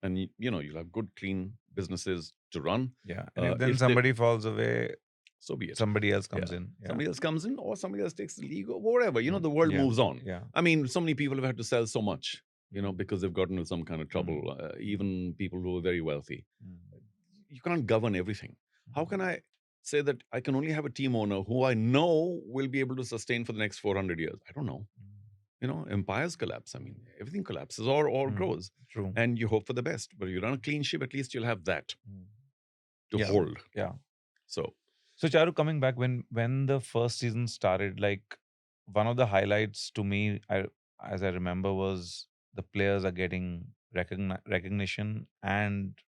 and you'll have good, clean businesses to run. Yeah. And if then If they, somebody falls away, so be it. somebody else comes Yeah. in. Yeah. Somebody else comes in, or somebody else takes the league, or whatever. The world Yeah. moves on. Yeah. I mean, so many people have had to sell so much, because they've gotten into some kind of trouble. Mm. Even people who are very wealthy. Mm. You can't govern everything. How can I say that I can only have a team owner who I know will be able to sustain for the next 400 years? I don't know. Empires collapse. I mean, everything collapses or Mm. grows. True. And you hope for the best. But if you run a clean ship, at least you'll have that Mm. to Yeah. hold. Yeah. So, So, Charu, coming back, when the first season started, like, one of the highlights to me, as I remember, was the players are getting recognition, and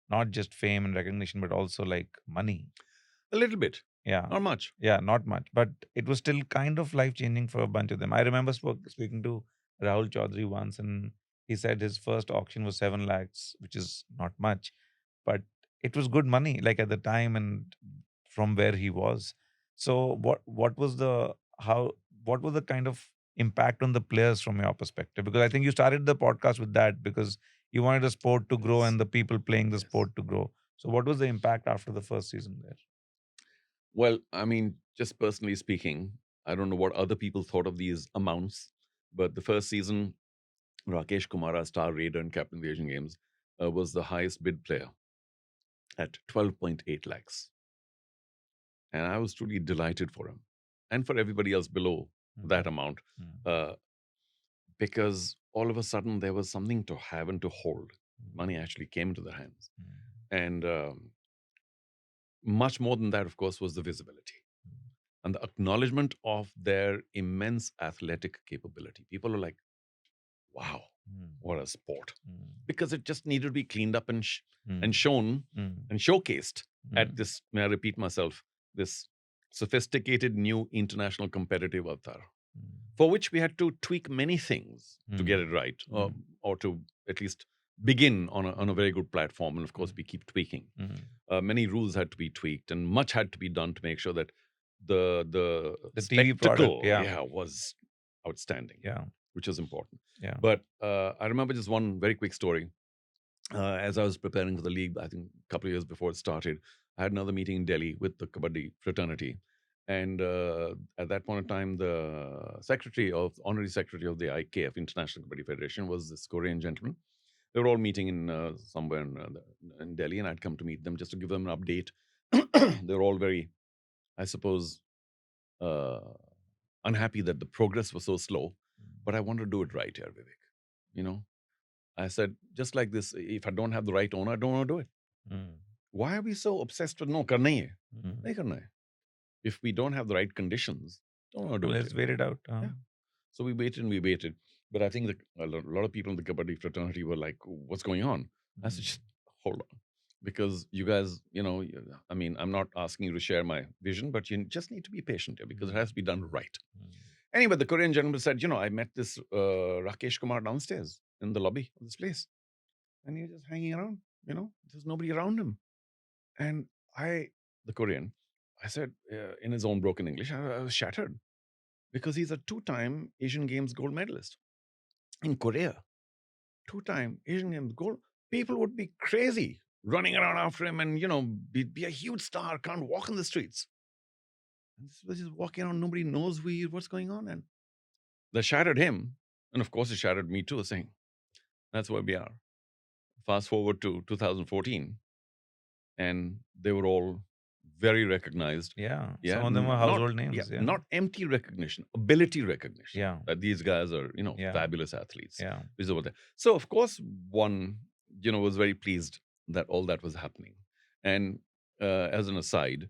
not just fame and recognition, but also like money. a little bit, Yeah. not much. Yeah, not much, but it was still kind of life changing for a bunch of them. I remember speaking to Rahul Chaudhary once, and he said his first auction was 7 lakhs, which is not much, but it was good money, like at the time and from where he was. So, what was the how what was the kind of impact on the players from your perspective? Because I think you started the podcast with that because you wanted the sport to grow Yes. and the people playing the Yes. sport to grow. So, what was the impact after the first season there? Well, I mean, just personally speaking, I don't know what other people thought of these amounts, but the first season, Rakesh Kumara, star raider and captain of the Asian Games, was the highest bid player at 12.8 lakhs. And I was truly delighted for him and for everybody else below that amount, uh, because all of a sudden there was something to have and to hold. Money actually came into their hands. And much more than that, of course, was the visibility and the acknowledgement of their immense athletic capability. People are like, wow, what a sport. Because it just needed to be cleaned up and shown and showcased at this, may I repeat myself, this sophisticated new international competitive avatar, for which we had to tweak many things to get it right, or to at least begin on a very good platform. And of course, we keep tweaking. Many rules had to be tweaked, and much had to be done to make sure that the TV product, spectacle, was outstanding, yeah, which is important. yeah. But I remember just one very quick story. As I was preparing for the league, I think a couple of years before it started, I had another meeting in Delhi with the Kabaddi fraternity. And at that point in time, the honorary secretary of the IKF, International Kabaddi Federation, was this Korean gentleman. They were all meeting in somewhere in Delhi, and I'd come to meet them just to give them an update. They were all very, I suppose, uh, unhappy that the progress was so slow. But I wanted to do it right here, Vivek. You know, I said, just like this, if I don't have the right owner, I don't want to do it. Mm. Why are we so obsessed with no, karna hi hai? Mm. Nahi karna hai. If we don't have the right conditions, don't want to do it. Let's wait it out. Yeah. So we waited and we waited. But I think that a lot of people in the Kabaddi fraternity were like, what's going on? I said, just hold on. Because you guys, I mean, I'm not asking you to share my vision, but you just need to be patient here because it has to be done right. Anyway, the Korean gentleman said, I met this Rakesh Kumar downstairs in the lobby of this place. And he was just hanging around, there's nobody around him. And the Korean, I said in his own broken English, I was shattered because he's a 2-time Asian Games gold medalist in Korea. 2-time Asian Games gold. People would be crazy running around after him and, be a huge star, can't walk in the streets. And this was just walking around, nobody knows what's going on. And that shattered him. And of course, it shattered me too, saying, that's where we are. Fast forward to 2014, and they were all very recognized. Yeah. Yeah, Some of them are household names. Yeah. Not empty recognition, ability recognition. Yeah. That these guys are, Yeah. fabulous athletes. Yeah. Is over there. So of course, one, was very pleased that all that was happening. And as an aside,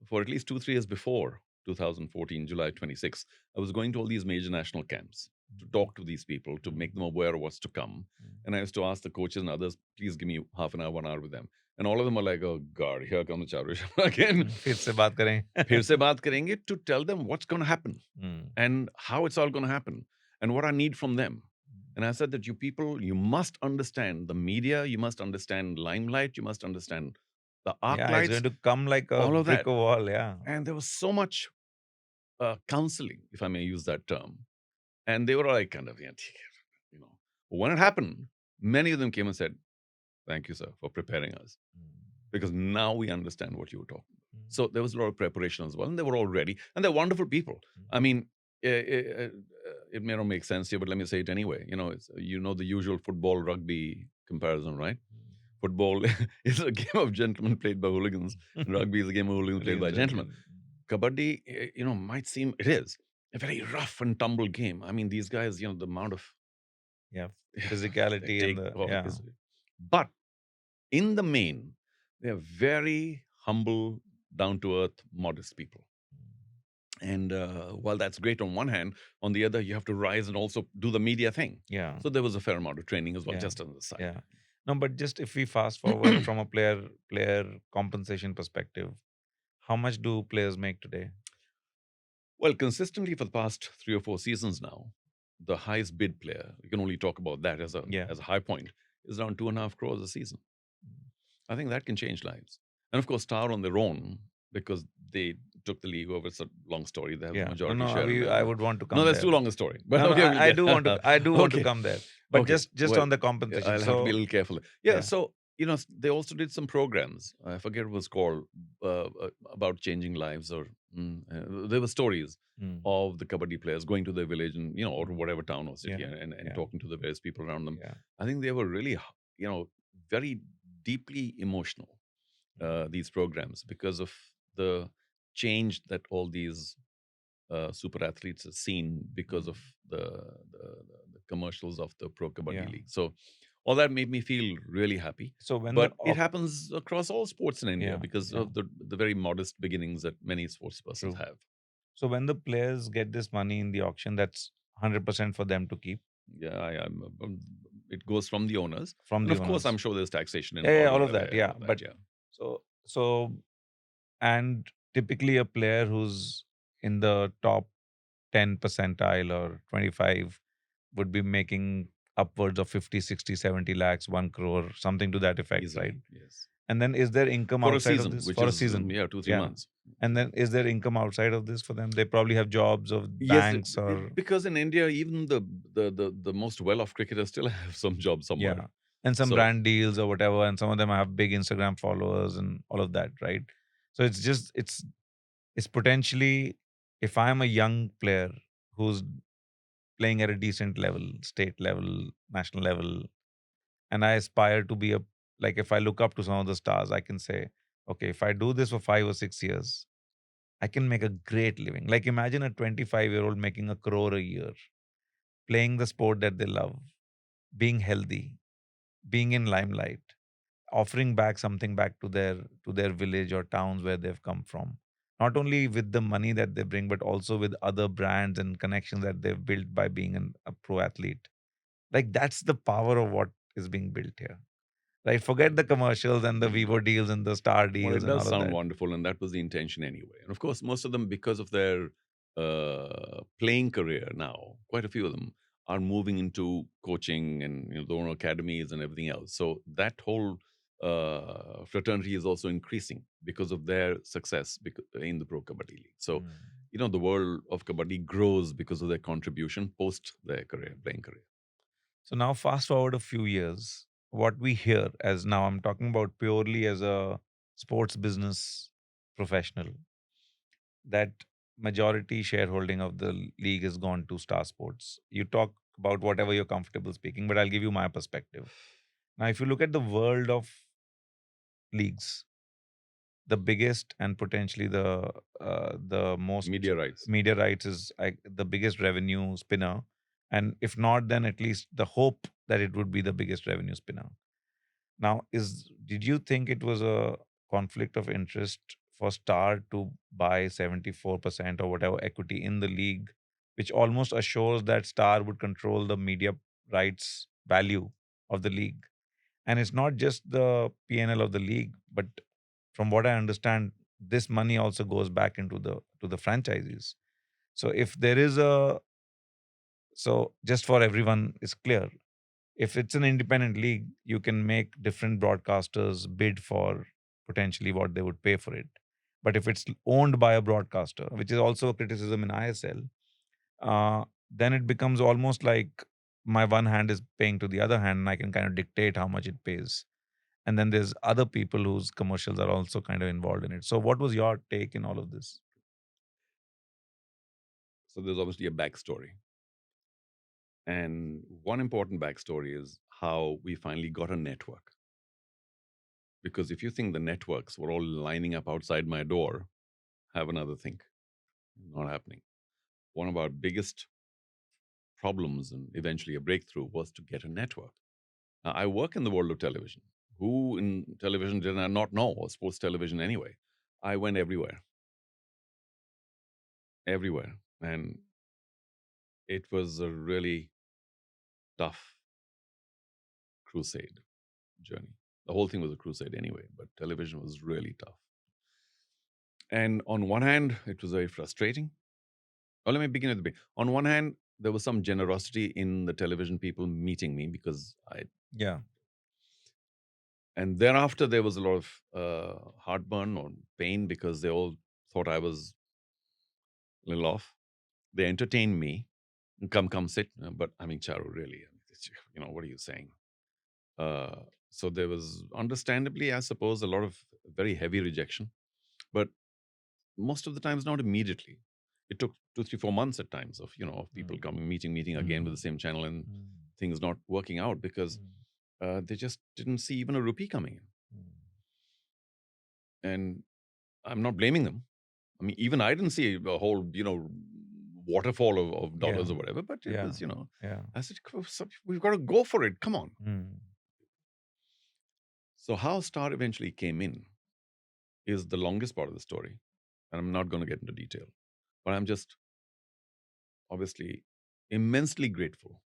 for at least 2-3 years before 2014, July 26th, I was going to all these major national camps to talk to these people, to make them aware of what's to come. And I used to ask the coaches and others, please give me half an hour, 1 hour with them. And all of them are like, oh God, here comes Charu Sharma again. फिर से बात करें. फिर से बात करेंगे, to tell them what's going to happen and how it's all going to happen and what I need from them. And I said that you people, you must understand the media, you must understand limelight, you must understand the arc Yeah, it's lights, going to come like a all of brick that. wall. Yeah. And there was so much counseling, if I may use that term. And they were like kind of, when it happened, many of them came and said, thank you, sir, for preparing us. Because now we understand what you were talking about. So there was a lot of preparation as well, and they were all ready, and they're wonderful people. I mean, it may not make sense here, but let me say it anyway. It's, the usual football rugby comparison, right? Football is a game of gentlemen played by hooligans. Rugby is a game of hooligans played by gentlemen. Kabaddi, might seem it is a very rough and tumble game. I mean, these guys, the amount of physicality and but in the main, they're very humble, down-to-earth, modest people. And while that's great on one hand, on the other, you have to rise and also do the media thing. Yeah. So there was a fair amount of training as well, just on the side. Yeah. No, but just if we fast forward from a player compensation perspective, how much do players make today? Well, consistently for the past 3 or 4 seasons now, the highest bid player, we can only talk about that as a high point, is around 2.5 crores a season. I think that can change lives. And of course, Star on their own, because they took the league over. It's a long story. They have the majority share. I would want to come. No, that's there. too long a story. But no, okay, I do want to. I do want to come there. But just well, on the compensation, I'll have to be a little careful. Yeah. So they also did some programs. I forget what it was called, about changing lives, or there were stories of the Kabaddi players going to their village and or whatever town or city and talking to the various people around them. I think they were really very deeply emotional, these programs, because of the change that all these super athletes have seen because of the commercials of the Pro Kabaddi League. So all that made me feel really happy. So but it happens across all sports in India because of the very modest beginnings that many sports persons have. So when the players get this money in the auction, that's 100% for them to keep. Yeah, it goes from the owners. And of course, I'm sure there's taxation involved. Yeah, all of that. Yeah, but so and typically a player who's in the top 10 percentile or 25 would be making upwards of 50, 60, 70 lakhs, 1 crore, something to that effect, easily, right? Yes. And then is there income for outside a season, of this? Which for is, a season. 2-3 months. And then is there income outside of this for them? They probably have jobs of banks or... Because in India, even the most well-off cricketers still have some job somewhere. Yeah. And some brand deals or whatever. And some of them have big Instagram followers and all of that, right? So it's just, it's potentially, if I'm a young player who's playing at a decent level, state level, national level, and I aspire to be a, like, if I look up to some of the stars, I can say, okay, if I do this for 5 or 6 years, I can make a great living. Like, imagine a 25-year-old making a crore a year, playing the sport that they love, being healthy, being in limelight, offering back something back to their village or towns where they've come from. Not only with the money that they bring, but also with other brands and connections that they've built by being a pro athlete. Like, that's the power of what is being built here. Right? Forget the commercials and the Vivo deals and the Star Well, deals it and does all of sound that. wonderful, and that was the intention anyway. And of course, most of them, because of their playing career now, quite a few of them are moving into coaching and their own academies and everything else. So that whole fraternity is also increasing because of their success in the Pro Kabaddi League. So, Mm. the world of kabaddi grows because of their contribution post their career, playing career. So now fast forward a few years, what we hear, as now I'm talking about purely as a sports business professional, that majority shareholding of the league has gone to Star Sports. You talk about whatever you're comfortable speaking, but I'll give you my perspective. Now, if you look at the world of leagues, the biggest and potentially the most Media rights. media rights is the biggest revenue spinner, and if not, then at least the hope that it would be the biggest revenue spinner. Now, is did you think it was a conflict of interest for Star to buy 74% or whatever equity in the league, which almost assures that Star would control the media rights value of the league? And it's not just the PNL of the league, but from what I understand, this money also goes back into the franchises. So if there is a so just for everyone is clear, if it's an independent league, you can make different broadcasters bid for potentially what they would pay for it. But if it's owned by a broadcaster, which is also a criticism in ISL, then it becomes almost like my one hand is paying to the other hand, and I can kind of dictate how much it pays. And then there's other people whose commercials are also kind of involved in it. So, what was your take in all of this? So there's obviously a backstory. And one important backstory is how we finally got a network. Because if you think the networks were all lining up outside my door, have another think. Not happening. One of our biggest problems and eventually a breakthrough was to get a network. Now, I work in the world of television. Who in television did I not know, or sports television anyway? I went everywhere. Everywhere. And it was a really tough crusade journey. The whole thing was a crusade anyway, but television was really tough. And on one hand, it was very frustrating. Well, let me begin at the beginning. On one hand, there was some generosity in the television people meeting me because I, Yeah. and thereafter there was a lot of heartburn or pain because they all thought I was a little off. They entertained me. Come, sit. But I mean, Charu, really, what are you saying? So there was understandably, I suppose, a lot of very heavy rejection. But most of the times not immediately. It took 2, 3, 4 months at times of of people coming, meeting again with the same channel, and things not working out because they just didn't see even a rupee coming in. And I'm not blaming them. I mean, even I didn't see a whole waterfall of dollars Yeah. or whatever, but it Yeah. was Yeah. I said, we've got to go for it. Come on. Mm. So how Star eventually came in is the longest part of the story, and I'm not going to get into detail, but I'm just obviously immensely grateful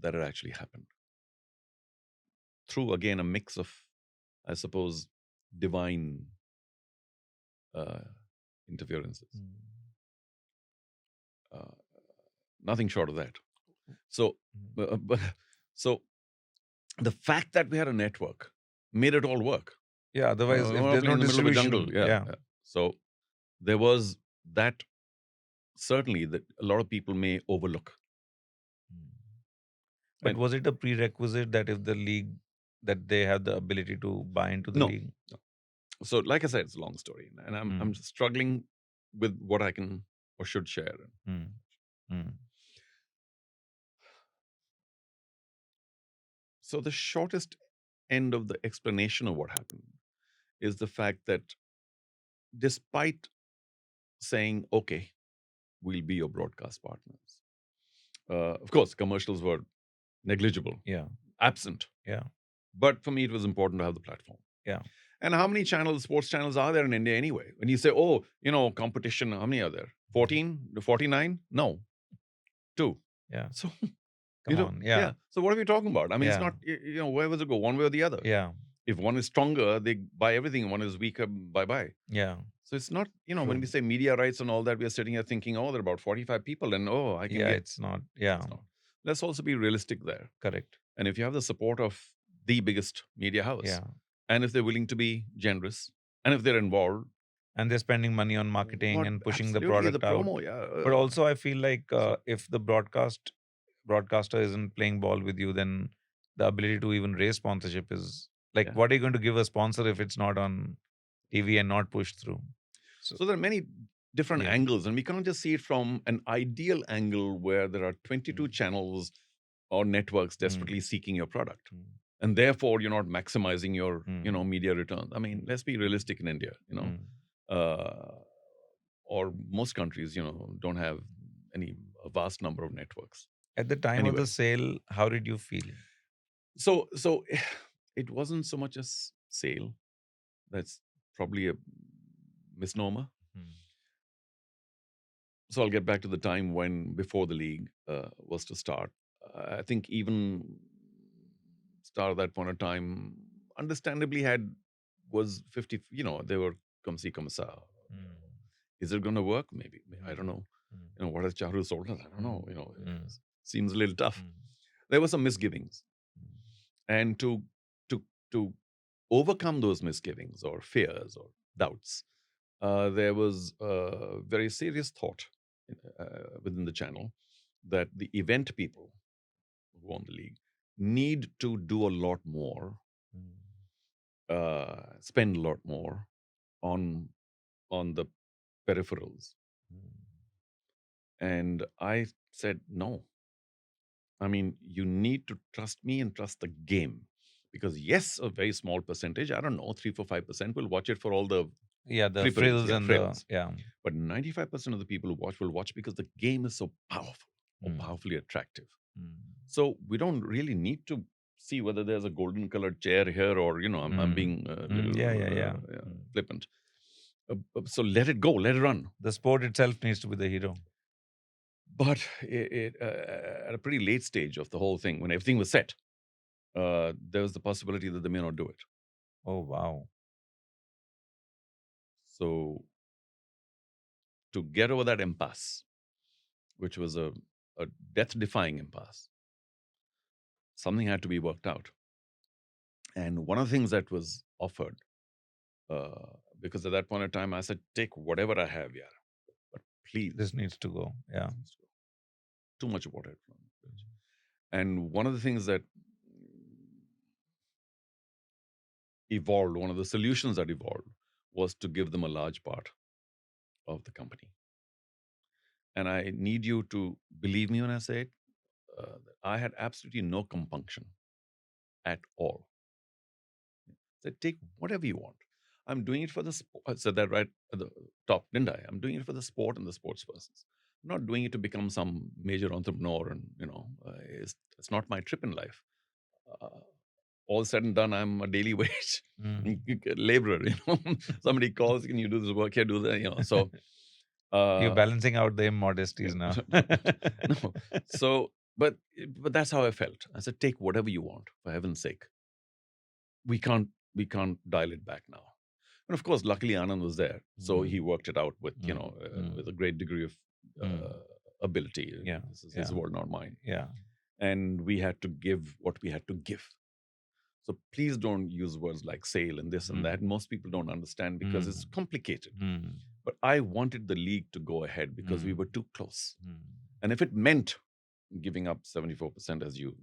that it actually happened through, again, a mix of, I suppose, divine uh, interferences. Uh, Nothing short of that. So, but so the fact that we had a network made it all work. Yeah. Otherwise, if We're not there's no in the middle of a jungle. distribution, Yeah, yeah. yeah. So there was that, certainly, that a lot of people may overlook. But And was it a prerequisite that if the league that they have the ability to buy into the no, league? no. So like I said, it's a long story, and I'm struggling with what I can or should share. Mm. Mm. So the shortest end of the explanation of what happened is the fact that despite saying, okay, we'll be your broadcast partners, of course, commercials were negligible, Yeah. absent. Yeah. But for me, it was important to have the platform. Yeah. And how many channels, sports channels are there in India anyway? When you say, oh, competition, how many are there? 14, 49? No, 2. Yeah. So, Come on. Yeah. So what are we talking about? I mean, it's Yeah. not, where does it go? One way or the other. Yeah. If one is stronger, they buy everything. One is weaker, bye-bye. Yeah. So it's not, when True. we say media rights and all that, we are sitting here thinking, oh, there are about 45 people and I can Yeah. get. It's not. Yeah. It's not. Let's also be realistic there. Correct. And if you have the support of the biggest media house, Yeah. and if they're willing to be generous, and if they're involved, And they're spending money on marketing what and pushing the absolutely product the out. promo, yeah. But also, I feel like So- if the broadcaster isn't playing ball with you, then the ability to even raise sponsorship is like, Yeah. what are you going to give a sponsor if it's not on TV and not pushed through? So there are many different Yeah. angles, and we can't just see it from an ideal angle where there are 22 channels or networks desperately seeking your product. And therefore, you're not maximizing your, media returns. I mean, let's be realistic in India, or most countries, don't have a vast number of networks. At the time of Anyway. the sale, how did you feel? So it wasn't so much a sale. That's probably a misnomer. So I'll get back to the time when before the league was to start. I think even Star at that point of time, understandably was 50. They were come see, come sa. Is it going to work? Maybe. I don't know. What has Charu sold us? I don't know. Seems a little tough. There were some misgivings, and to overcome those misgivings or fears or doubts, there was a very serious thought within the channel that the event people who own the league need to do a lot more, spend a lot more on the peripherals. And I said, no. I mean, you need to trust me and trust the game. Because yes, a very small percentage, I don't know, 3, 4, 5% will watch it for all the The frills and frills. the But 95% of the people who watch will watch because the game is so powerful or powerfully attractive. So we don't really need to see whether there's a golden colored chair here or, I'm being flippant. So let it go, let it run. The sport itself needs to be the hero. But at a pretty late stage of the whole thing, when everything was set, there was the possibility that they may not do it. Oh, wow. So to get over that impasse, which was a death-defying impasse, something had to be worked out. And one of the things that was offered, because at that point in time, I said, take whatever I have, yeah, but please. This needs to go. Yeah. Too much water. And one of the things that evolved, one of the solutions that evolved, was to give them a large part of the company. And I need you to believe me when I say it. I had absolutely no compunction at all. I said, take whatever you want. I'm doing it for the sport. I said that right at the top, didn't I? I'm doing it for the sport and the sports persons. I'm not doing it to become some major entrepreneur. And, it's not my trip in life. All said and done, I'm a daily wage laborer. Somebody calls, can you do this work here, do that? So you're balancing out the immodesties now. No. So, but that's how I felt. I said, take whatever you want, for heaven's sake. We can't dial it back now. And of course, luckily Anand was there, so he worked it out with with a great degree of ability. Yeah. This is his word, not mine. Yeah. And we had to give what we had to give. So please don't use words like sale and this and that. Most people don't understand because it's complicated. But I wanted the league to go ahead because we were too close. And if it meant giving up 74%, as you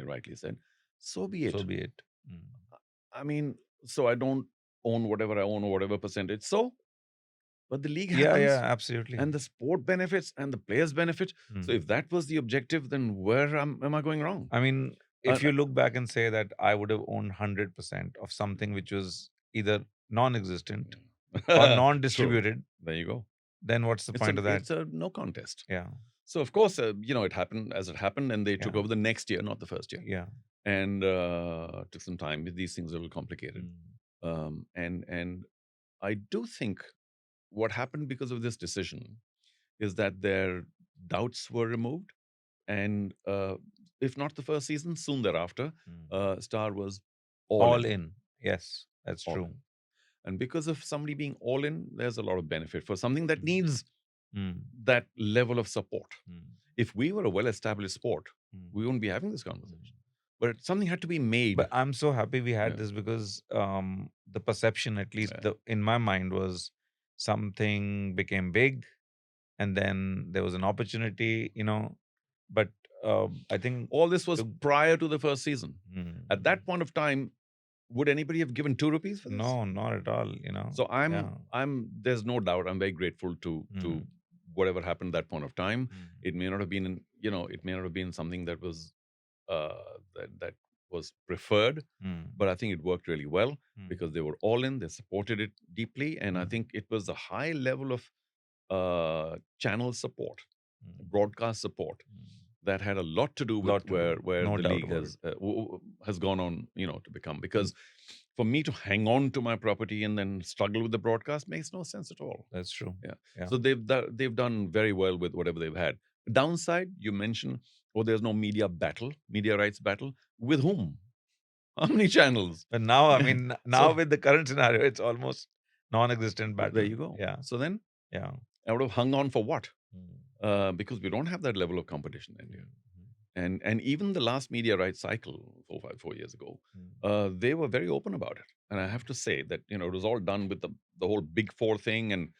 rightly said, so be it. So be it. I mean, so I don't own whatever I own or whatever percentage. So, but the league happens. Yeah, absolutely. And the sport benefits and the players benefit. So if that was the objective, then where am I going wrong? I mean, if you look back and say that I would have owned 100% of something which was either non-existent or True. non-distributed, There you go. then what's the point of that? It's a no contest. Yeah, So of course, it happened as it happened, and they took Yeah. over the next year, not the first year, yeah. and took some time. These things are a little complicated, and I do think what happened because of this decision is that their doubts were removed, and if not the first season, soon thereafter, Star was All in. Yes, that's All true. in. And because of somebody being all in, there's a lot of benefit for something that needs Mm. that level of support. Mm. If we were a well-established sport, Mm. we wouldn't be having this conversation. But something had to be made. But I'm so happy we had Yeah. this because the perception, at least Yeah. in my mind, was something became big, and then there was an opportunity, But I think All this was prior to the first season. Mm. At that point of time, would anybody have given 2 rupees for this? No, not at all. So there's no doubt. I'm very grateful to whatever happened at that point of time. It may not have been, it may not have been something that was that was preferred, but I think it worked really well because they were all in. They supported it deeply, and I think it was a high level of channel support, broadcast support that had a lot to do with where No the doubt league about has gone on, to become. Because for me to hang on to my property and then struggle with the broadcast makes no sense at all. That's true. Yeah. So they've done very well with whatever they've had. Downside, you mentioned, there's no media rights battle. With whom? How many channels? But now, I mean, So- with the current scenario, it's almost non-existent battle. There you go. Yeah. So then Yeah. I would have hung on for what? Because we don't have that level of competition in India. And even the last media rights cycle, 4 years ago, they were very open about it. And I have to say that, it was all done with the whole Big Four thing and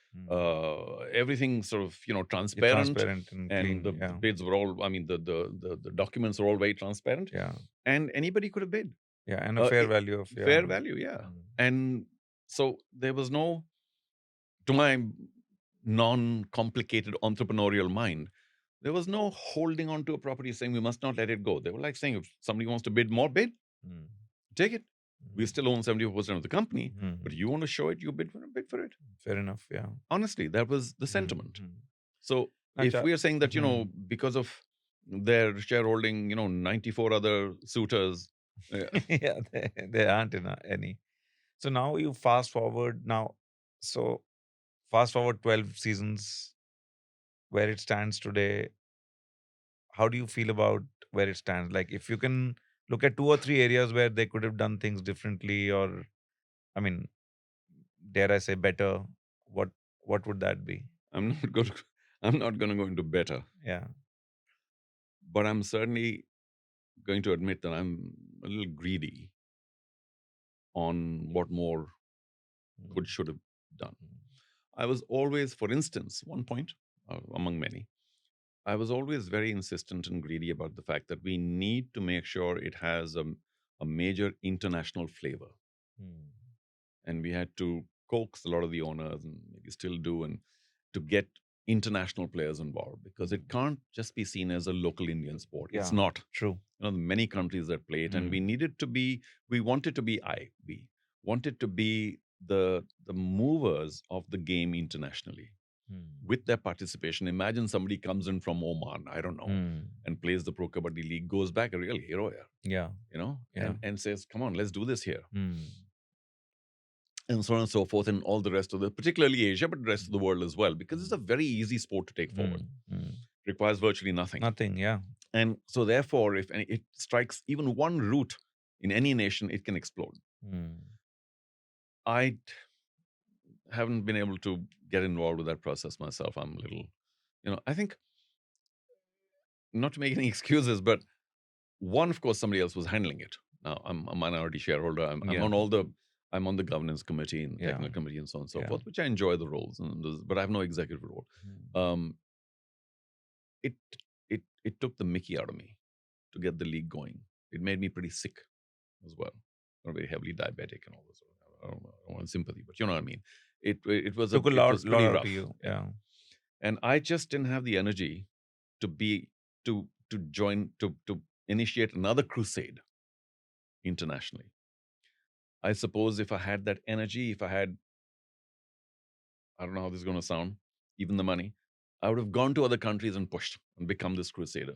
everything sort of, transparent. Transparent and clean. And the bids were all, I mean, the documents are all very transparent. Yeah. And anybody could have bid. Yeah. And a fair value of Fair value, yeah. And so there was no, to my non-complicated entrepreneurial mind, there was no holding on to a property saying we must not let it go. They were like saying, if somebody wants to bid more, bid. Take it. We still own 74% of the company, but you want to show it, you bid for it. Fair enough. Yeah. Honestly, that was the sentiment. So Now, if we are saying that, because of their shareholding, 94 other suitors. Yeah, there aren't any. So now you fast forward now. So fast forward 12 seasons where it stands today. How do you feel about where it stands? Like, if you can look at 2 or 3 areas where they could have done things differently, or, I mean, dare I say better, what would that be? I'm not going to go into better. Yeah. But I'm certainly going to admit that I'm a little greedy on what more should have done. I was always, for instance, one point among many, I was always very insistent and greedy about the fact that we need to make sure it has a major international flavor. And we had to coax a lot of the owners, and maybe still do, and to get international players involved, because it can't just be seen as a local Indian sport. It's Yeah, not. True. Many countries that play it, and we wanted to be we wanted to be the movers of the game internationally with their participation. Imagine somebody comes in from Oman, I don't know, and plays the Pro Kabaddi League, goes back a real hero here, Yeah. Yeah. and says, come on, let's do this here. And so on and so forth, and all the rest of particularly Asia, but the rest of the world as well, because it's a very easy sport to take forward. Requires virtually nothing. Nothing. Yeah. And so therefore, if it strikes even one root in any nation, it can explode. I haven't been able to get involved with that process myself. I'm a little, I think, not to make any excuses, but one, of course, somebody else was handling it. Now, I'm a minority shareholder. I'm I'm on the governance committee and technical committee and so on and so forth, which I enjoy the roles, but I have no executive role. It took the mickey out of me to get the league going. It made me pretty sick as well. I'm very heavily diabetic and all this. I don't want sympathy, but you know what I mean. It was Took a it lot, was pretty lot out rough. of you. Yeah. And I just didn't have the energy to join to initiate another crusade internationally. I suppose if I had that energy, if I had, I don't know how this is going to sound, even the money, I would have gone to other countries and pushed and become this crusader.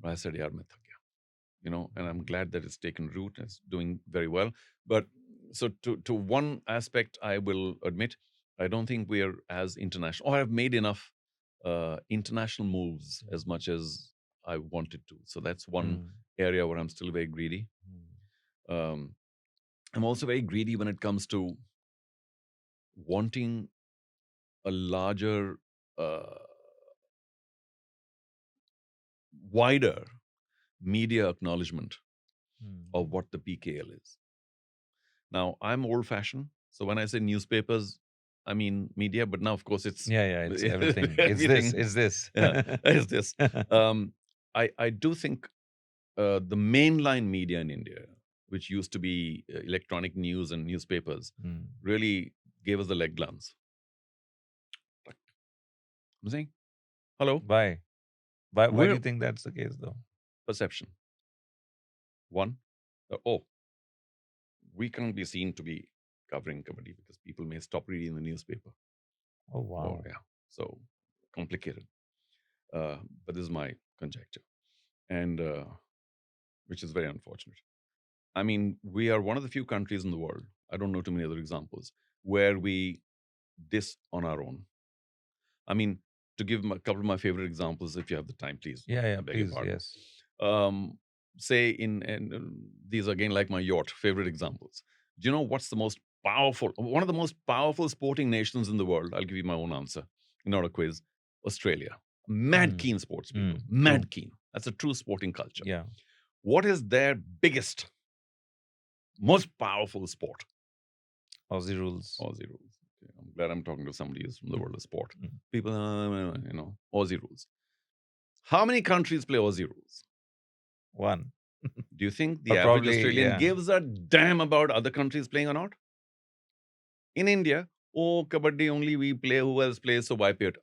But I said, yaar, main thak gaya. And I'm glad that it's taken root and it's doing very well. But so to one aspect, I will admit, I don't think we are as international, or I've made enough international moves as much as I wanted to. So that's one area where I'm still very greedy. Um, I'm also very greedy when it comes to wanting a larger, uh, wider media acknowledgement of what the PKL is. Now, I'm old fashioned. So when I say newspapers, I mean media, but now, of course, it's Yeah, it's everything. everything. It's this. Yeah, it's this. I do think the mainline media in India, which used to be electronic news and newspapers, really gave us the leg glance. I'm saying, hello, Why? Why do we're you think that's the case, though? perception. One, oh, we can't be seen to be covering kabaddi because people may stop reading the newspaper. Oh, wow. Oh, yeah. So complicated. But this is my conjecture, and which is very unfortunate. I mean, we are one of the few countries in the world, I don't know too many other examples, where we diss on our own. I mean, to give a couple of my favorite examples, if you have the time, please. Yeah, I beg your please, pardon. yes. Say these again, like my yacht, favorite examples. Do you know what's the most powerful, one of the most powerful sporting nations in the world? I'll give you my own answer, not a quiz. Australia. Mad keen sports people. Mad keen. That's a true sporting culture. Yeah. What is their biggest, most powerful sport? Aussie rules. Aussie rules. Okay, I'm glad I'm talking to somebody who's from the world of sport. People, Aussie rules. How many countries play Aussie rules? One. Do you think the Or average probably, Australian yeah. gives a damn about other countries playing or not? In India, oh, kabaddi only we play, who else plays, so why pay it?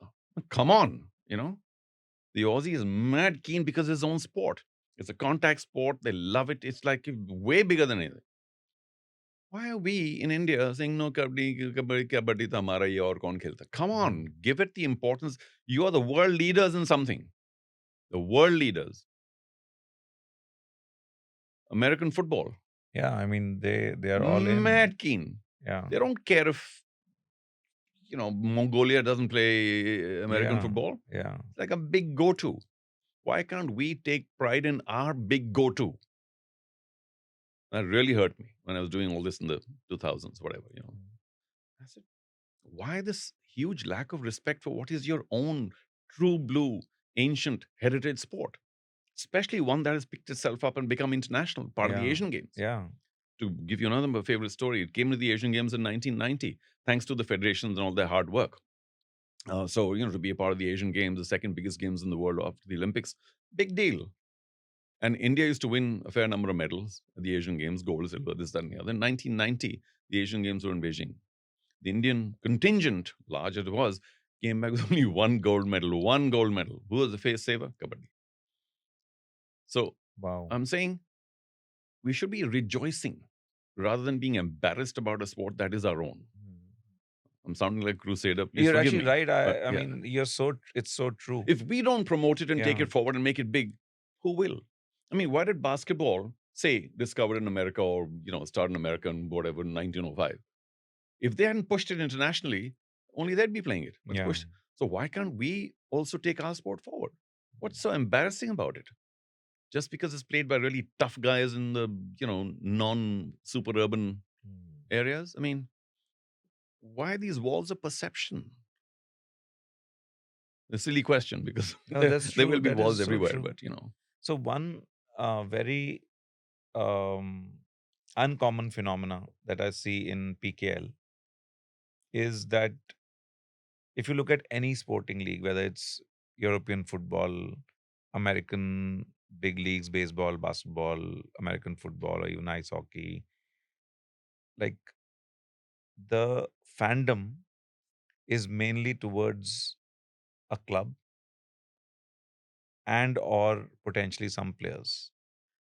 Come on, The Aussie is mad keen because it's his own sport. It's a contact sport. They love it. It's like way bigger than anything. Why are we in India saying no kabaddi, kabaddi, kabaddi to hamara hi hai aur kaun khelta? Come on, give it the importance. You are the world leaders in something. The world leaders. American football. Yeah, I mean they are all in. Mad keen. Yeah. They don't care if Mongolia doesn't play American football. Yeah. It's like a big go-to. Why can't we take pride in our big go-to? That really hurt me when I was doing all this in the 2000s, whatever. I said, why this huge lack of respect for what is your own true blue, ancient heritage sport? Especially one that has picked itself up and become international, part of the Asian Games. Yeah. To give you another favorite story, it came to the Asian Games in 1990, thanks to the federations and all their hard work. So, to be a part of the Asian Games, the second biggest games in the world after the Olympics, big deal. And India used to win a fair number of medals at the Asian Games, gold, silver, this, that, and the other. In 1990, the Asian Games were in Beijing. The Indian contingent, large as it was, came back with only one gold medal. One gold medal. Who was the face saver? Kabaddi. So, Wow. I'm saying we should be rejoicing rather than being embarrassed about a sport that is our own. I'm sounding like crusader. Please You're forgive actually me. right. I Yeah. mean, it's so true. If we don't promote it and take Yeah. it forward and make it big, who will? I mean, why did basketball, say, discovered in America or, start in America in whatever, 1905? If they hadn't pushed it internationally, only they'd be playing it. But Yeah. So why can't we also take our sport forward? What's so embarrassing about it? Just because it's played by really tough guys in the, non-super urban areas? I mean, why these walls of perception? A silly question because No, that's there true. will be That walls is so everywhere, true. but So one very uncommon phenomena that I see in PKL is that if you look at any sporting league, whether it's European football, American big leagues, baseball, basketball, American football, or even ice hockey, like the fandom is mainly towards a club and or potentially some players,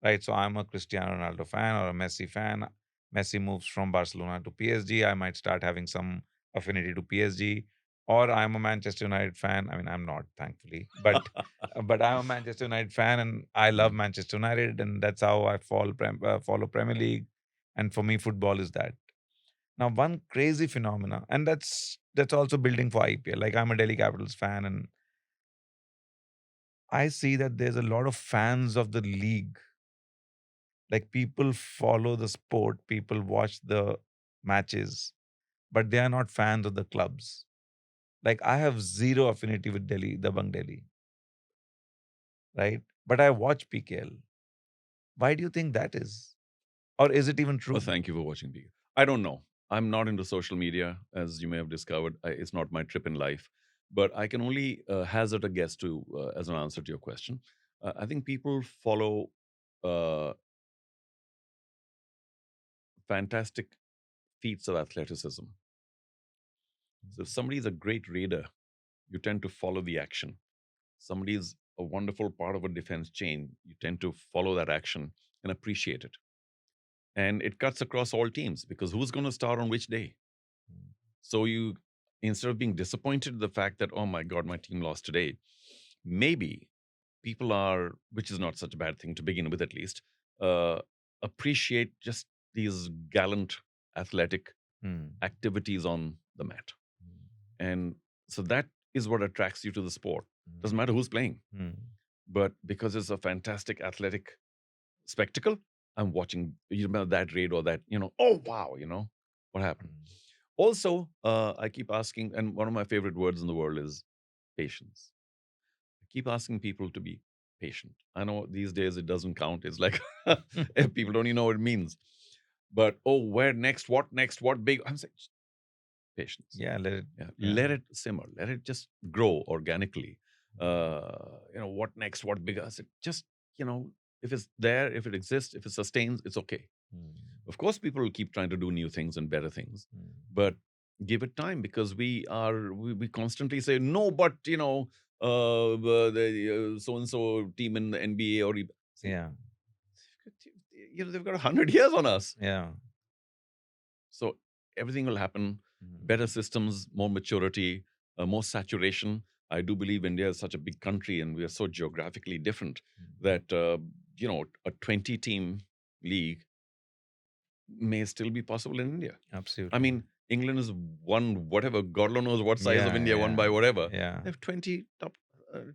right? So I'm a Cristiano Ronaldo fan or a Messi fan. Messi moves from Barcelona to PSG. I might start having some affinity to PSG. Or I'm a Manchester United fan. I mean, I'm not, thankfully, but I'm a Manchester United fan, and I love Mm. Manchester United, and that's how I follow Premier League. And for me, football is that. Now, one crazy phenomena, and that's also building for IPL. Like I'm a Delhi Capitals fan, and I see that there's a lot of fans of the league. Like people follow the sport, people watch the matches, but they are not fans of the clubs. Like I have zero affinity with Delhi, the Bang Delhi, right? But I watch PKL. Why do you think that is? Or is it even Well, true? thank you for watching me. I don't know. I'm not into social media, as you may have discovered. It's not my trip in life. But I can only hazard a guess to as an answer to your question. I think people follow uh, fantastic feats of athleticism. So if somebody is a great raider, you tend to follow the action. Somebody is a wonderful part of a defense chain, you tend to follow that action and appreciate it. And it cuts across all teams because who's going to start on which day? So you, instead of being disappointed at the fact that, oh my God, my team lost today, maybe people are, which is not such a bad thing to begin with at least, uh, appreciate just these gallant athletic Hmm. activities on the mat. Hmm. And so that is what attracts you to the sport. Hmm. Doesn't matter who's playing, Hmm. but because it's a fantastic athletic spectacle, I'm watching, you know, that raid or that, oh wow, what happened. Hmm. Also, I keep asking, and one of my favorite words in the world is patience. I keep asking people to be patient. I know these days it doesn't count. It's like people don't even know what it means. But oh, where next? What next? What big? I'm saying patience. Yeah, let it. Yeah, Yeah. let it simmer. Let it just grow organically. What next? What bigger? I said, just if it's there, if it exists, if it sustains, it's okay. Hmm. Of course, people will keep trying to do new things and better things, Hmm. but give it time because we constantly say no, but the so and so team in the NBA or see, Yeah. they've got 100 years on us, Yeah. so everything will happen. Hmm. Better systems, more maturity, more saturation. I do believe India is such a big country and we are so geographically different that a 20-team league may still be possible in India. I Absolutely. mean, England is one, whatever, God alone knows what size of Yeah. India, one Yeah. by whatever. Yeah. They have 20 top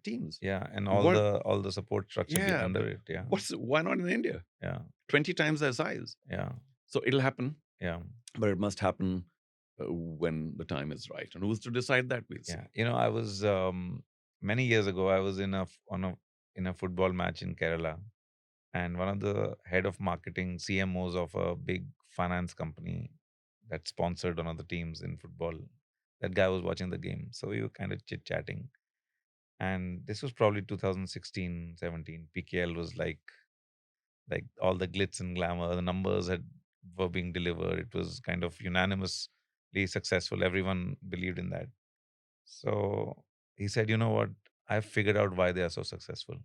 teams. Yeah. And What? all the support structure Yeah. under it. Yeah. Why not in India? Yeah. 20 times their size. Yeah. So it'll happen, Yeah. but it must happen when the time is right. And who's to decide that? We'll Yeah. see. I was many years ago. I was in a football match in Kerala, and one of the head of marketing CMOs of a big finance company that sponsored one of the teams in football. That guy was watching the game, so we were kind of chit chatting. And this was probably 2016, 17. PKL was like all the glitz and glamour. The numbers were being delivered. It was kind of unanimously successful. Everyone believed in that. So he said, "You know what? I've figured out why they are so successful."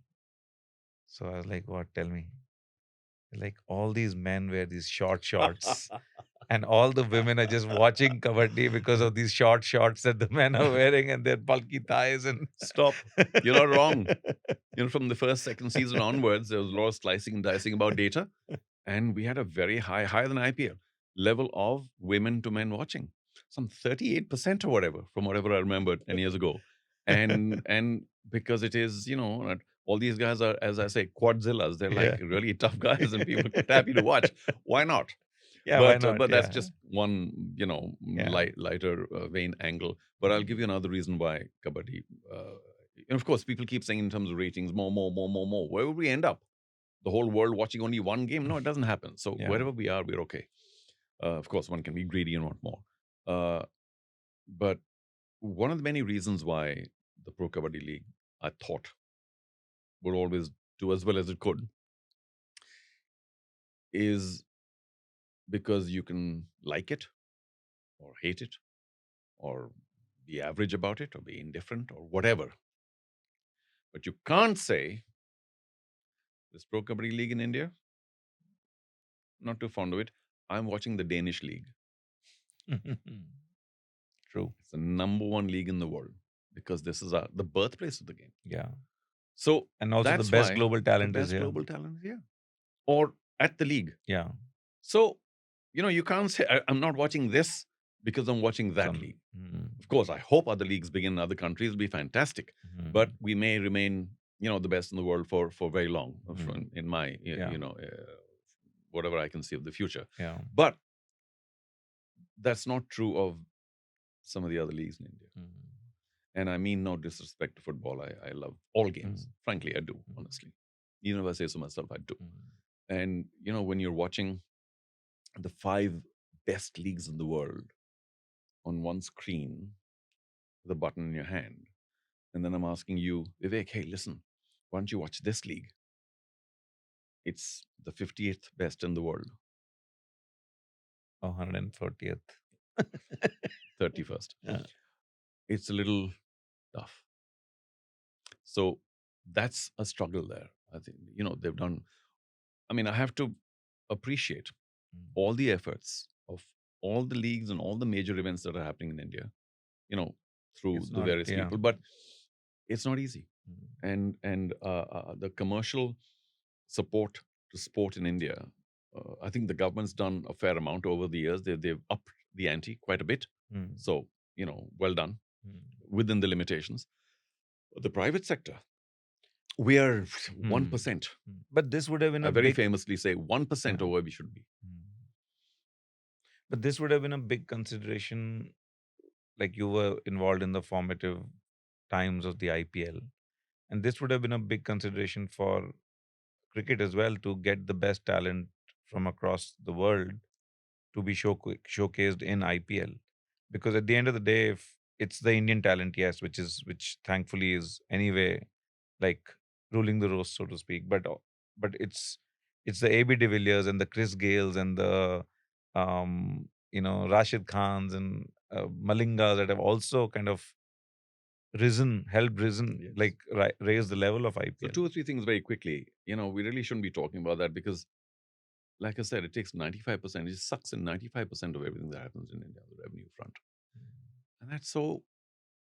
So I was like, "What? Tell me." Like all these men wear these short shorts, and all the women are just watching kabaddi because of these short shorts that the men are wearing and their bulky thighs and Stop. You're not wrong. From the first, second season onwards, there was a lot of slicing and dicing about data. And we had a very higher than IPL level of women to men watching, some 38% or whatever, from whatever I remember 10 years ago. And because it is, all these guys are, as I say, quadzillas. They're like Yeah. really tough guys, and people are happy to watch. Why not? Yeah, why But not? but that's Yeah. just one, Yeah. lighter vein angle. But I'll give you another reason why kabaddi. And of course, people keep saying in terms of ratings, more, more, more, more, more. Where would we end up? The whole world watching only one game? No, it doesn't happen. So Yeah. wherever we are, we're okay. Of course, one can be greedy and want more. But one of the many reasons why the Pro Kabaddi League, I thought, would always do as well as it could is because you can like it or hate it or be average about it or be indifferent or whatever. But you can't say this Pro Kabaddi League in India, not too fond of it. I'm watching the Danish league. True. It's the number one league in the world because this is the birthplace of the game. Yeah. So And also the that's best why global the talent is best here. global talent is here or at the league. Yeah. So, you can't say, I'm not watching this because I'm watching that Some. league. Of course, I hope other leagues begin in other countries. It'll be fantastic. But we may remain, the best in the world for very long, in my, Yeah. whatever I can see of the future. Yeah. But that's not true of some of the other leagues in India. And I mean no disrespect to football. I love all games. Frankly, I do, honestly. Even if I say so myself, I do. And, when you're watching the 5 best leagues in the world on one screen with a button in your hand, and then I'm asking you, Vivek, hey, listen, why don't you watch this league? It's the 50th best in the world, 140th. 31st. Yeah. It's a little tough. So that's a struggle there. I think, they've done, I have to appreciate all the efforts of all the leagues and all the major events that are happening in India, through It's the not, various yeah. people, but it's not easy. And the commercial support to sport in India, I think the government's done a fair amount over the years. They've upped the ante quite a bit. So, well done within the limitations. The private sector, we are 1%. But this would have been I a very big, famously say 1% Yeah. of where we should be. but this would have been a big consideration. Like you were involved in the formative times of the IPL, and this would have been a big consideration for cricket as well, to get the best talent from across the world to be showcased in IPL. Because at the end of the day, if it's the Indian talent, yes, which thankfully is anyway like ruling the roast, so to speak. But it's the AB de Villiers and the Chris Gales and the Rashid Khans and Malingas that have also kind of helped risen, Yes. like raise the level of So IPL. 2 or 3 things very quickly. We really shouldn't be talking about that because, like I said, it takes 95%. It sucks in 95% of everything that happens in India, the revenue front. And that's so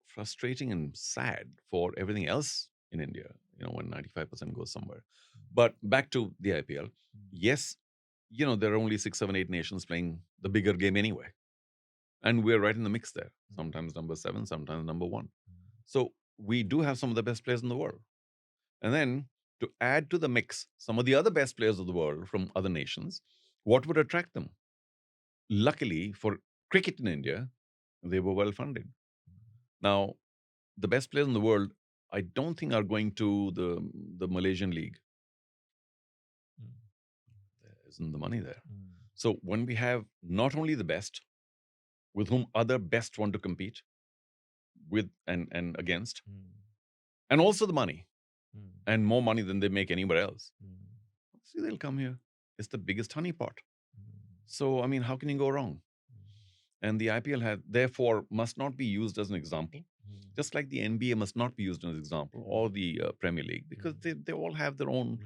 frustrating and sad for everything else in India, when 95% goes somewhere. But back to the IPL. Yes, there are only 6, 7, 8 nations playing the bigger game anyway. And we're right in the mix there. Sometimes number 7, sometimes number 1. So we do have some of the best players in the world. And then to add to the mix some of the other best players of the world from other nations, what would attract them? Luckily for cricket in India, they were well funded. Now, the best players in the world, I don't think are going to the Malaysian league. There isn't the money there. So when we have not only the best, with whom other best want to compete with and against, and also the money, and more money than they make anywhere else. See, they'll come here. It's the biggest honeypot. So, how can you go wrong? And the IPL therefore must not be used as an example, just like the NBA must not be used as an example, or the Premier League, because they all have their own,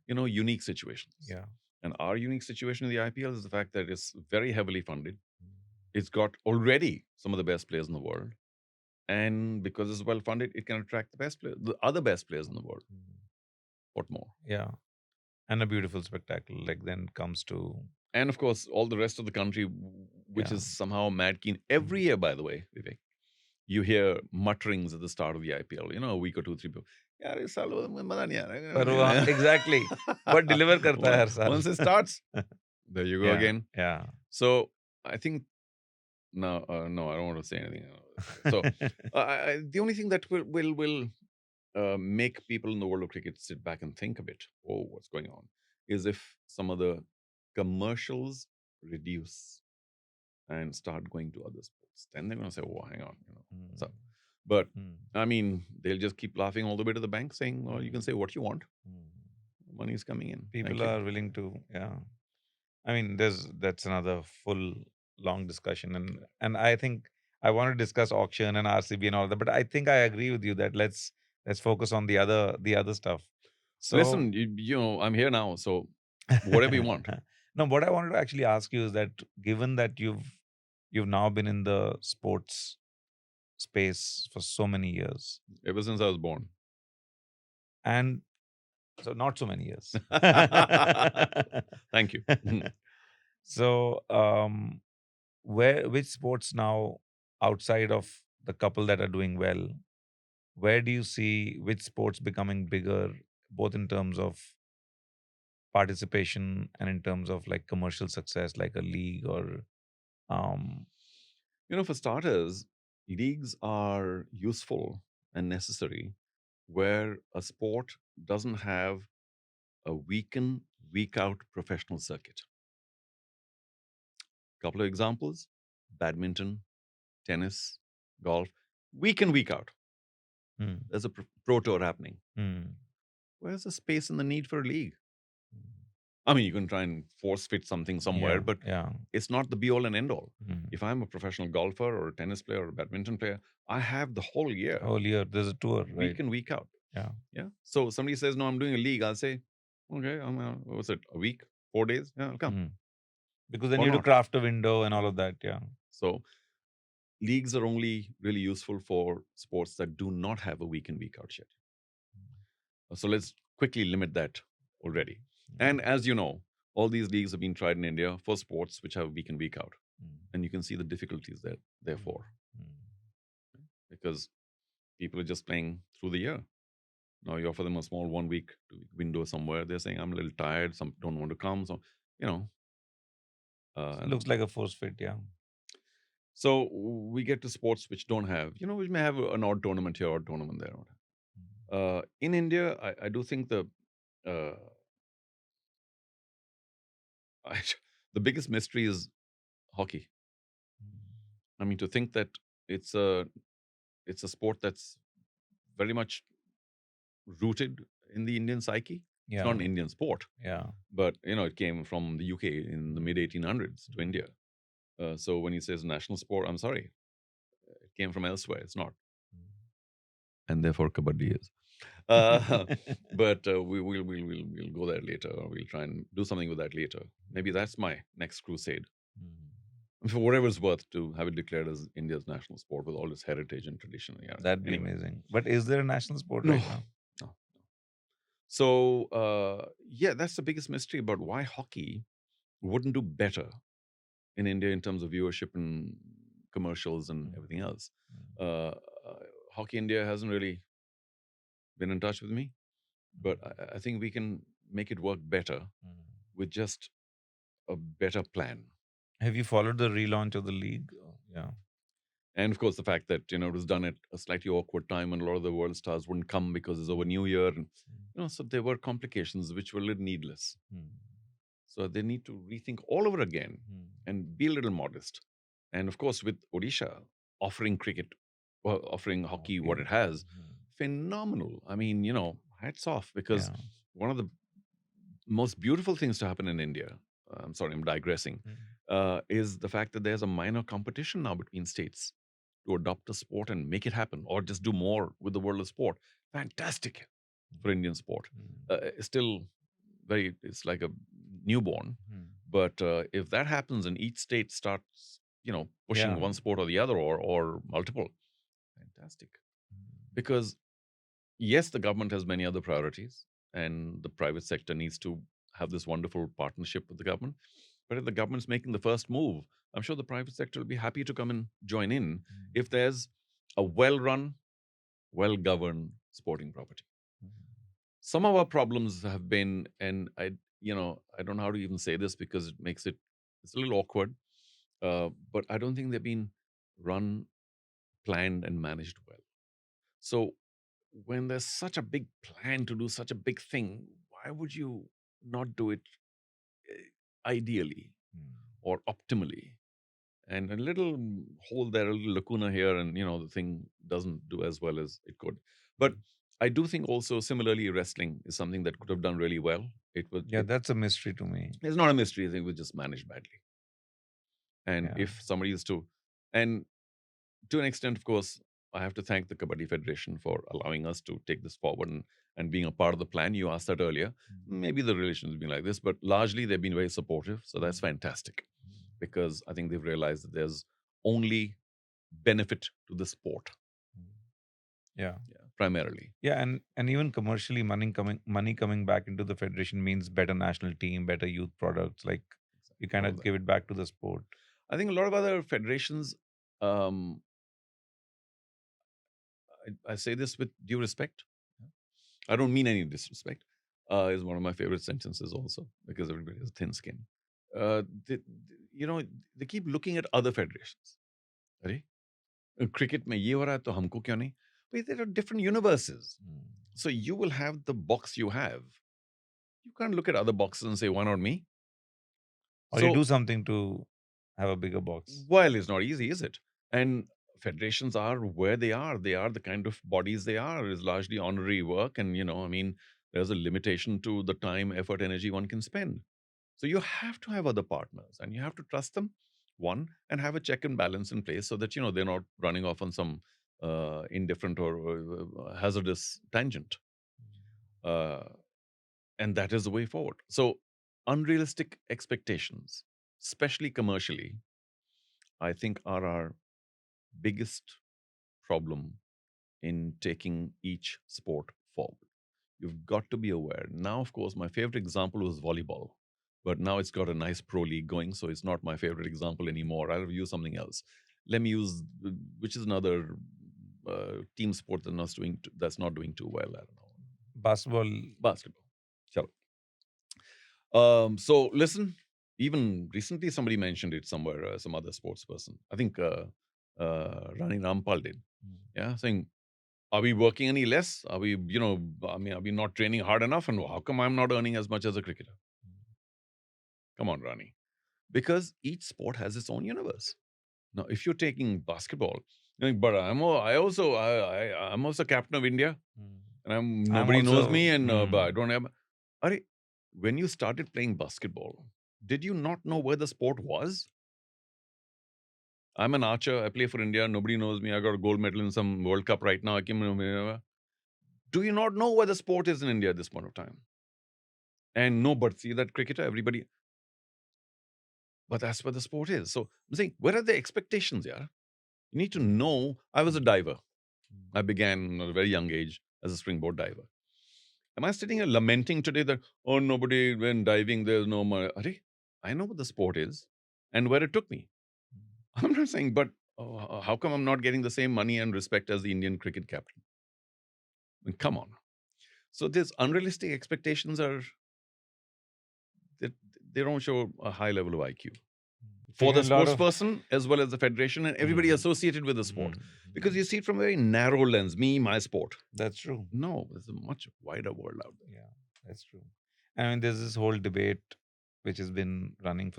unique situations. Yeah. And our unique situation in the IPL is the fact that it's very heavily funded. It's got already some of the best players in the world. And because it's well funded, it can attract the other best players in the world. What more? Yeah. And a beautiful spectacle like then comes to. And of course, all the rest of the country, which Yeah. is somehow mad keen. Every year, by the way, Vivek, you hear mutterings at the start of the IPL, a week or 2, 3 people. "Yaar, is saal maza nahi aa raha पर hai." वो exactly what deliver करता है हर साल. Once it starts, there you go Yeah, again. Yeah. So I think no, I don't want to say anything. So the only thing that will make people in the world of cricket sit back and think a bit, oh, what's going on, is if some of the commercials reduce and start going to other sports. Then they're going to say, oh, hang on. So, but they'll just keep laughing all the way to the bank saying, well, you can say what you want. Money is coming in. People are willing to, yeah. I mean, that's another full long discussion, and I think I want to discuss auction and RCB and all that, but I think I agree with you that let's Let's focus on the other stuff. So Listen, I'm here now, so whatever you want. no, what I wanted to actually ask you is that given that you've now been in the sports space for so many years, Ever since I was born. and so not so many years. Thank you. Mhm. So which sports now, outside of the couple that are doing well, where do you see which sports becoming bigger, both in terms of participation and in terms of like commercial success, like a league or um For starters, leagues are useful and necessary where a sport doesn't have a week in, week out professional circuit. Couple of examples: badminton, tennis, golf, week in, week out. hmm, There's a pro tour happening. hmm, Where's the space and the need for a league? hmm. I mean, you can try and force fit something somewhere, Yeah, but yeah. it's not the be all and end all. Hmm. If I'm a professional golfer or a tennis player or a badminton player, I have the whole year, Whole year there's a tour, right? week in, week out. Yeah. Yeah. So somebody says, no, I'm doing a league. I'll say, okay, what's it, a week, 4 days? Yeah, I'll come. Hmm. Because then Or you have to not. craft a window and all of that. Yeah. So leagues are only really useful for sports that do not have a week in, week out schedule. So let's quickly limit that already. And as you know, all these leagues have been tried in India for sports which have week in, week out. And you can see the difficulties there, therefore, because people are just playing through the year. Now you offer them a small 1 week, 2 week window somewhere. They're saying, I'm a little tired. Some don't want to come. So, you know. It looks like a force fit. Yeah. So we get to sports which don't have, which may have an odd tournament here, odd tournament there. In India, I do think uh, the biggest mystery is hockey. I mean, to think that it's a it's a sport that's very much rooted in the Indian psyche. It's not Yeah. an Indian sport, Yeah. but it came from the UK in the mid 1800s to India. So when he says national sport, I'm sorry, it came from elsewhere. It's not, and therefore kabaddi is. But we'll go there later. Or we'll try and do something with that later. Maybe that's my next crusade. For whatever it's worth, to have it declared as India's national sport with all its heritage and tradition. Yeah. That'd be Anyway, amazing. But is there a national sport no, right now? no. So yeah, that's the biggest mystery about why hockey wouldn't do better in India in terms of viewership and commercials and everything else. Uh, Hockey India hasn't really been in touch with me, but I think we can make it work better with just a better plan. Have you followed the relaunch of the league? Yeah. And of course, the fact that it was done at a slightly awkward time when a lot of the world stars wouldn't come because it's over New Year, and so there were complications which were a little needless. So they need to rethink all over again and be a little modest. And of course, with Odisha offering cricket, offering hockey, what it has, phenomenal. I mean, hats off, because Yeah. one of the most beautiful things to happen in India, I'm sorry, I'm digressing, is the fact that there's a minor competition now between states to adopt a sport and make it happen, or just do more with the world of sport. Fantastic for Indian sport. It's still it's like a newborn. But if that happens and each state starts, pushing Yeah. one sport or the other, or multiple, fantastic. Because yes, the government has many other priorities, and the private sector needs to have this wonderful partnership with the government. But if the government's making the first move, I'm sure the private sector will be happy to come and join in if there's a well-run, well-governed sporting property. Some of our problems have been, and I don't know how to even say this because it's a little awkward, but I don't think they've been run, planned, and managed well. So when there's such a big plan to do such a big thing, why would you not do it ideally or optimally? And a little hole there, a little lacuna here, and the thing doesn't do as well as it could. But I do think also similarly, wrestling is something that could have done really well. Yeah, that's a mystery to me. It's not a mystery. I think it was just managed badly. And Yeah. if somebody is to, and to an extent, of course, I have to thank the Kabaddi Federation for allowing us to take this forward and being a part of the plan. You asked that earlier. Maybe the relations have been like this, but largely they've been very supportive. So that's fantastic because I think they've realized that there's only benefit to the sport. Yeah. Primarily. Yeah, and even commercially, money coming back into the federation means better national team, better youth products. Like you kind All of that. give it back to the sport. I think a lot of other federations, I say this with due respect. I don't mean any disrespect. Is one of my favorite sentences also because everybody has thin skin. They, they keep looking at other federations. Right? Cricket mein ye ho raha hai, to humko kyun nahi? But there are different universes. So you will have the box you have. You can't look at other boxes and say, why not me? Or you do something to have a bigger box. Well, it's not easy, is it? And federations are where they are. They are the kind of bodies they are. It's largely honorary work. And, there's a limitation to the time, effort, energy one can spend. So you have to have other partners and you have to trust them, one, and have a check and balance in place so that, they're not running off on some indifferent or hazardous tangent. And that is the way forward. So unrealistic expectations, especially commercially, I think are our biggest problem in taking each sport forward. You've got to be aware. Now, of course, my favorite example was volleyball, but now it's got a nice pro league going, so it's not my favorite example anymore. I'll use something else. Let me use, which is another team sport that's not doing too well. I don't know. Basketball. Chalo. So listen, even recently somebody mentioned it somewhere, some other sports person. I think Rani Rampal did. Yeah, saying, are we working any less? Are we, are we not training hard enough? And how come I'm not earning as much as a cricketer? Come on, Rani. Because each sport has its own universe. Now, if you're taking basketball, but I'm also captain of India, and nobody knows me, and but I don't have. When you started playing basketball, did you not know where the sport was? I'm an archer. I play for India. Nobody knows me. I got a gold medal in some World Cup right now. Do you not know where the sport is in India at this point of time? And no, but see that cricketer, everybody. But that's where the sport is. So I'm saying, where are the expectations, yeah? You need to know. I was a diver. I began at a very young age as a springboard diver. Am I sitting here lamenting today that, oh, nobody, when diving, there's no money? I know what the sport is and where it took me. I'm not saying, but how come I'm not getting the same money and respect as the Indian cricket captain? I mean, come on. So these unrealistic expectations they don't show a high level of IQ. For the sports person as well as the federation and everybody associated with the sport. Because you see it from a very narrow lens, my sport. That's true. No, there's a much wider world out there. Yeah, that's true. I mean, there's this whole debate which has been running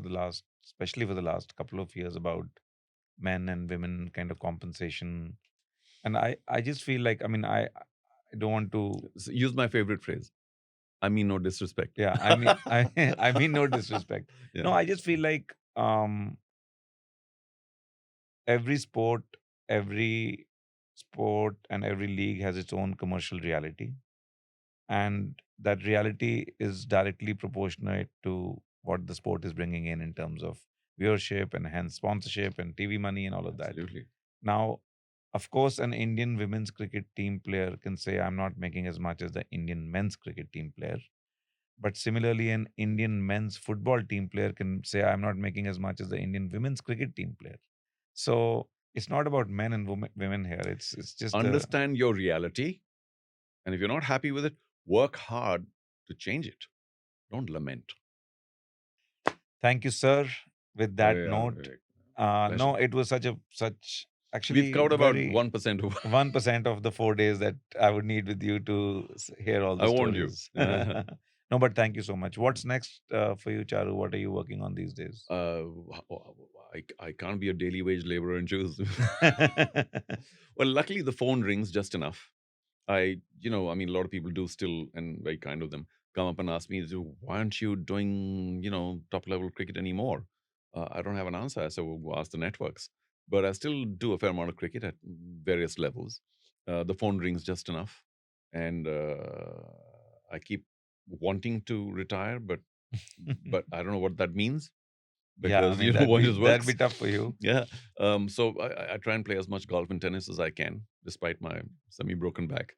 especially for the last couple of years about men and women kind of compensation. And I just feel like, I mean, I don't want to use my favorite phrase. I mean no disrespect. Yeah, I mean I mean no disrespect. Yeah. No, I just feel like every sport and every league has its own commercial reality. And that reality is directly proportionate to what the sport is bringing in terms of viewership and hence sponsorship and TV money and all of that. Absolutely. Now, of course, an Indian women's cricket team player can say, I'm not making as much as the Indian men's cricket team player. But similarly, an Indian men's football team player can say, I'm not making as much as the Indian women's cricket team player. So it's not about men and women here. It's just understand your reality. And if you're not happy with it, work hard to change it. Don't lament. Thank you, sir. With that note, no, it was actually we've covered about 1% of 1% of the 4 days that I would need with you to hear all the stories. I warned you. No, but thank you so much. What's next for you, Charu? What are you working on these days? I can't be a daily wage laborer and choose. Well, luckily the phone rings just enough. I mean, a lot of people do still, and very kind of them, come up and ask me, why aren't you doing, top level cricket anymore? I don't have an answer. I said, well, go ask the networks. but I still do a fair amount of cricket at various levels. The phone rings just enough, and I keep wanting to retire, but I don't know what that means Yeah, I because mean what it that'd be works. tough for you. Yeah. So I try and play as much golf and tennis as I can, despite my semi-broken back,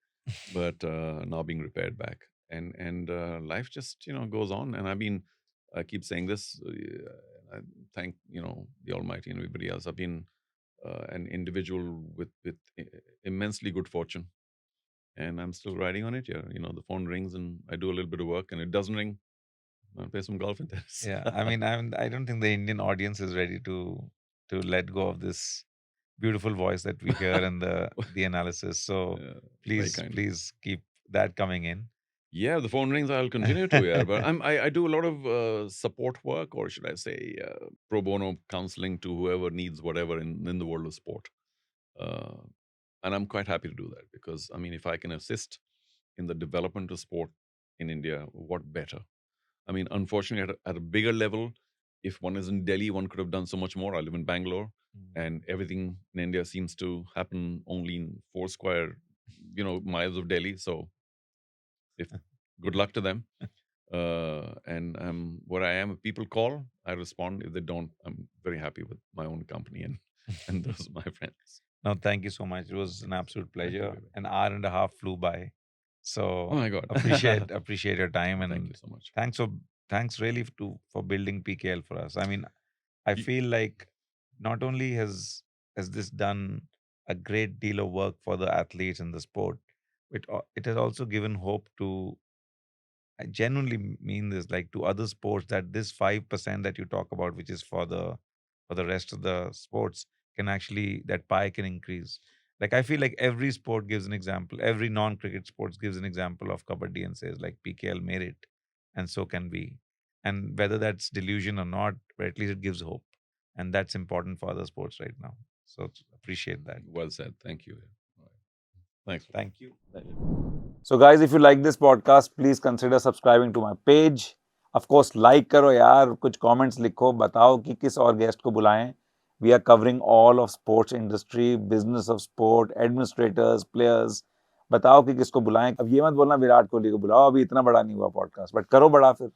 but now being repaired back, and life just goes on. And I keep saying this. I thank the Almighty and everybody else. I've been an individual with immensely good fortune, and I'm still riding on it. Yeah, the phone rings and I do a little bit of work, and it doesn't ring. I'll play some golf and tennis. Yeah, I mean I don't think the Indian audience is ready to let go of this beautiful voice that we hear and the analysis. So Yeah, very please kind. please keep that coming in. Yeah, the phone rings. I'll continue to. Yeah, but I do a lot of support work, or should I say, pro bono counseling to whoever needs whatever in the world of sport. Uh, and I'm quite happy to do that because I mean, if I can assist in the development of sport in India, what better? I mean, unfortunately, at a bigger level, if one is in Delhi, one could have done so much more. I live in Bangalore, and everything in India seems to happen only in four square, miles of Delhi. So, if good luck to them. And where I am, if people call, I respond. If they don't, I'm very happy with my own company and those are my friends. No, thank you so much. It was an Thank you. absolute Thank you, pleasure. Vivek. An hour and a half flew by. Oh So my God. appreciate your time, Thank you and so much. thanks really for building PKL for us. I mean, I Y- feel like not only has this done a great deal of work for the athletes and the sport, it has also given hope to, I genuinely mean this, like to other sports, that this 5% that you talk about, which is for the rest of the sports, can actually, that pie can increase. Like I feel like every sport gives an example. Every non-cricket sports gives an example of kabaddi and says like PKL made it, and so can we. And whether that's delusion or not, but at least it gives hope, and that's important for other sports right now. So appreciate that. Well said. Thank you. All right. Thanks. Thank you. So guys, if you like this podcast, please consider subscribing to my page. Of course, like करो यार, कुछ comments लिखो, बताओ कि किस और guest को बुलाएं. We are covering all of sports industry, business of sport, administrators, players. बताओ कि किसको बुलाएं. अब ये मत बोलना विराट कोहली को बुलाओ, अभी इतना बड़ा नहीं हुआ podcast, but करो बड़ा फिर.